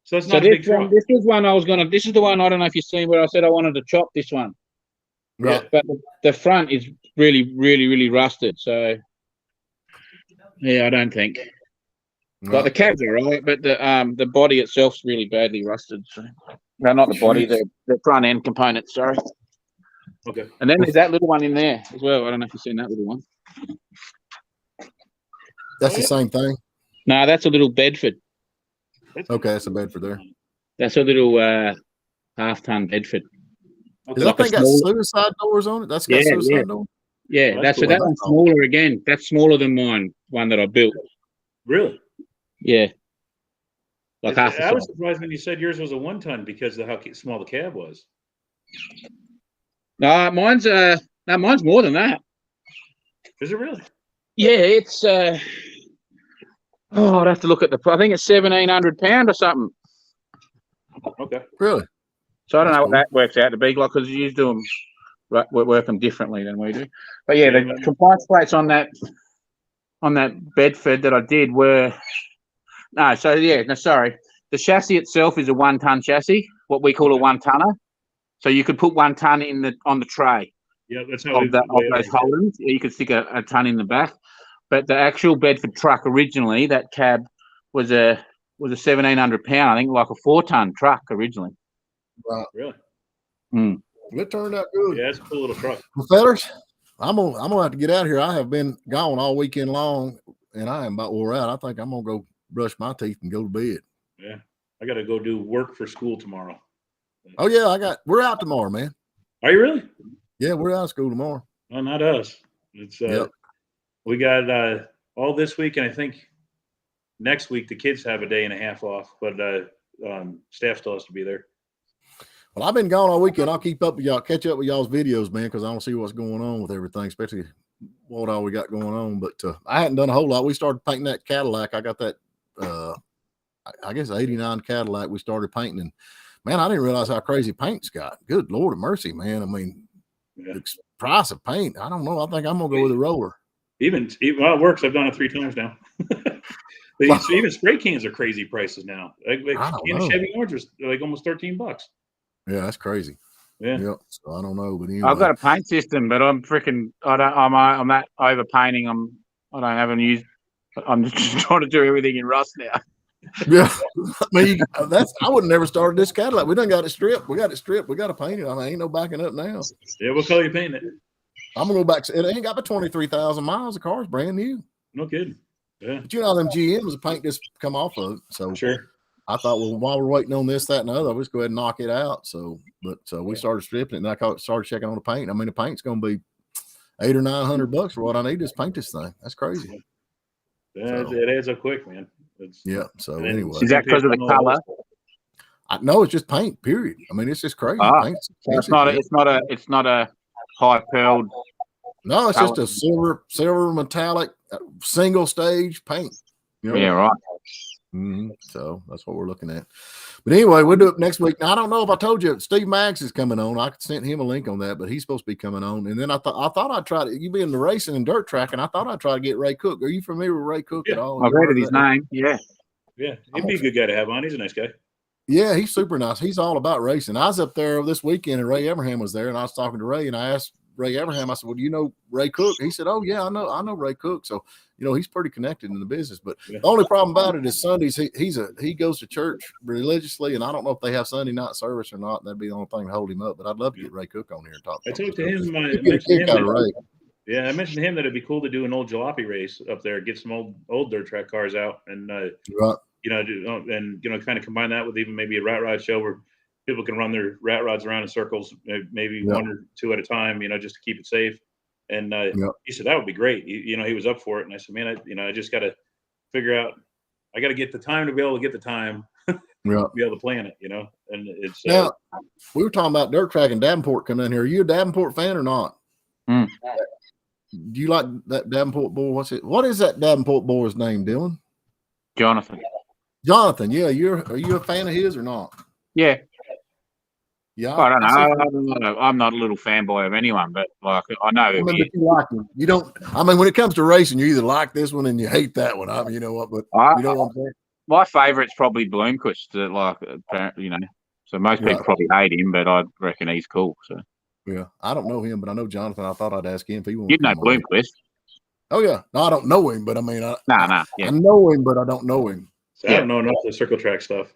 So it's So not a big truck. this is one I was gonna. This is the one I don't know if you've seen where I said I wanted to chop this one. Right. But the front is really, really, really rusted. So yeah, I don't think. Right. Like the cab's all right, but the body itself's really badly rusted. So no, not the body, the front end components. Sorry. Okay. And then there's that little one in there as well. I don't know if you've seen that little one. That's the same thing. No, that's a little Bedford. Okay, that's a Bedford there. That's a little half-ton Bedford. Does that thing got suicide doors on it? That's got suicide doors? Yeah, that's so that one's smaller again. That's smaller than mine, one that I built. Really? Yeah. Like half the I was size. surprised when you said yours was a 1-ton because of how small the cab was. No, mine's more than that. Is it really? Yeah, it's I'd have to look at I think it's 1,700 pound or something. Okay. Really? So I don't know what that works out to be like, because you do them work them differently than we do. But yeah, the compliance plates on that Bedford that I did were sorry. The chassis itself is a 1-ton chassis, what we call a 1-tonner. So you could put 1 ton on the tray. Yeah, that's how of those holdings. You could stick a ton in the back. But the actual Bedford truck originally, that cab was a 1,700 pound, I think, like a 4-ton truck originally. Right. Really? Mm. It turned out good. Yeah, it's a cool little truck. Well, fellas, I'm gonna have to get out of here. I have been gone all weekend long, and I am about wore out. I think I'm gonna go brush my teeth and go to bed. Yeah, I got to go do work for school tomorrow. Oh yeah, we're out tomorrow, man. Are you really? Yeah, we're out of school tomorrow. Well, not us. It's we got all this week, and I think next week the kids have a day and a half off, but staff still has to be there. Well, I've been gone all weekend. I'll keep up with y'all, catch up with y'all's videos, man, because I don't see what's going on with everything, especially what all we got going on. But I hadn't done a whole lot. We started painting that Cadillac. I got that, I guess, 89 Cadillac we started painting. And, man, I didn't realize how crazy paint's got. Good Lord of mercy, man. I mean, the price of paint, I don't know. I think I'm going to go with a roller. Even well, it works. I've done it 3 times now. Even spray cans are crazy prices now. Like Chevy Orange was like almost $13. Yeah, that's crazy. Yeah. Yep. So I don't know, but anyway. I've got a paint system, but I'm that over painting. I don't have any use. I'm just trying to do everything in rust now. Yeah, I mean, I would have never started this Cadillac. We done got it stripped. We got it stripped. We got to paint it. I mean, ain't no backing up now. Yeah, what color you painting it? I'm gonna go back. It ain't got but 23,000 miles. The car's brand new. No kidding. Yeah, But you know, them GMs, the paint just come off of it. So sure. I thought, well, while we're waiting on this, that, and the other, I'll just go ahead and knock it out. So, but we started stripping it, and I started checking on the paint. I mean, the paint's gonna be $800 or $900 for what I need to just paint this thing. That's crazy. Yeah, So, it adds up quick, man. yeah. So and then- anyway, Is that because of the color? No, it's just paint. Period. I mean, it's just crazy. Ah, Paint's So it's expensive. not a high pearled. No, it's just color. a silver metallic single stage paint. You know? Yeah, right. So that's what we're looking at. But anyway, we'll do it next week. Now, I don't know if I told you Steve Maggs is coming on. I sent him a link on that, but he's supposed to be coming on. And then I thought I'd try to, you being the racing and dirt track, and I thought I'd try to get Ray Cook. Are you familiar with Ray Cook at all? I've heard of his name. Yeah. Yeah, he'd be a good guy to have on. He's a nice guy. Yeah, he's super nice. He's all about racing. I was up there this weekend, and Ray Abraham was there, and I was talking to Ray, and I asked Ray Abraham, I said, well, do you know Ray Cook? He said, oh, yeah, I know Ray Cook. So, you know, he's pretty connected in the business. But the only problem about it is Sundays, he goes to church religiously, and I don't know if they have Sunday night service or not. That'd be the only thing to hold him up. But I'd love to get Ray Cook on here and talk. I talked to him. Yeah, I mentioned to him that it'd be cool to do an old jalopy race up there, get some old dirt track cars out, and Right. you know, kind of combine that with even maybe a rat rod show where people can run their rat rods around in circles, maybe one or two at a time, you know, just to keep it safe. And he said that would be great. You know, he was up for it, and I said, man, I just got to figure out. I got to get the time to be able to get the time, be able to plan it. You know, and it's now we were talking about dirt track and Davenport coming in here. Are you a Davenport fan or not? Mm. Do you like that Davenport boy? What is that Davenport boy's name, Dylan? Jonathan. Yeah. Are you a fan of his or not? Yeah. Yeah. I don't know. I'm not a little fanboy of anyone, but like I know. But you like him. You don't. I mean, when it comes to racing, you either like this one and you hate that one. I mean, you know what? But you know what I'm saying? My favorite's probably Bloomquist. Like, apparently, you know. So most people probably hate him, but I reckon he's cool. So. Yeah, I don't know him, but I know Jonathan. I thought I'd ask him if he wanted. You'd know Bloomquist. Oh yeah, no, I don't know him, but I mean, Yeah. I know him, but I don't know him. So I don't know enough of the circle track stuff.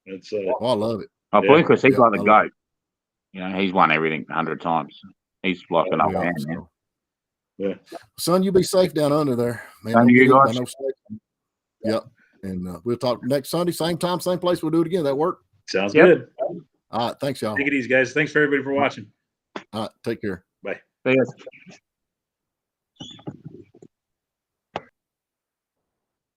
It's I love it. Oh, Bloomquist, he's like the GOAT. You know, he's won everything 100 times. He's like an old man. So. Yeah, son, you be safe down under there, man. Thank you guys. Yep, and we'll talk next Sunday, same time, same place. We'll do it again. That work? Sounds good. All right, thanks, y'all. Take it easy, guys. Thanks for everybody for watching. All right, take care. Bye. See ya.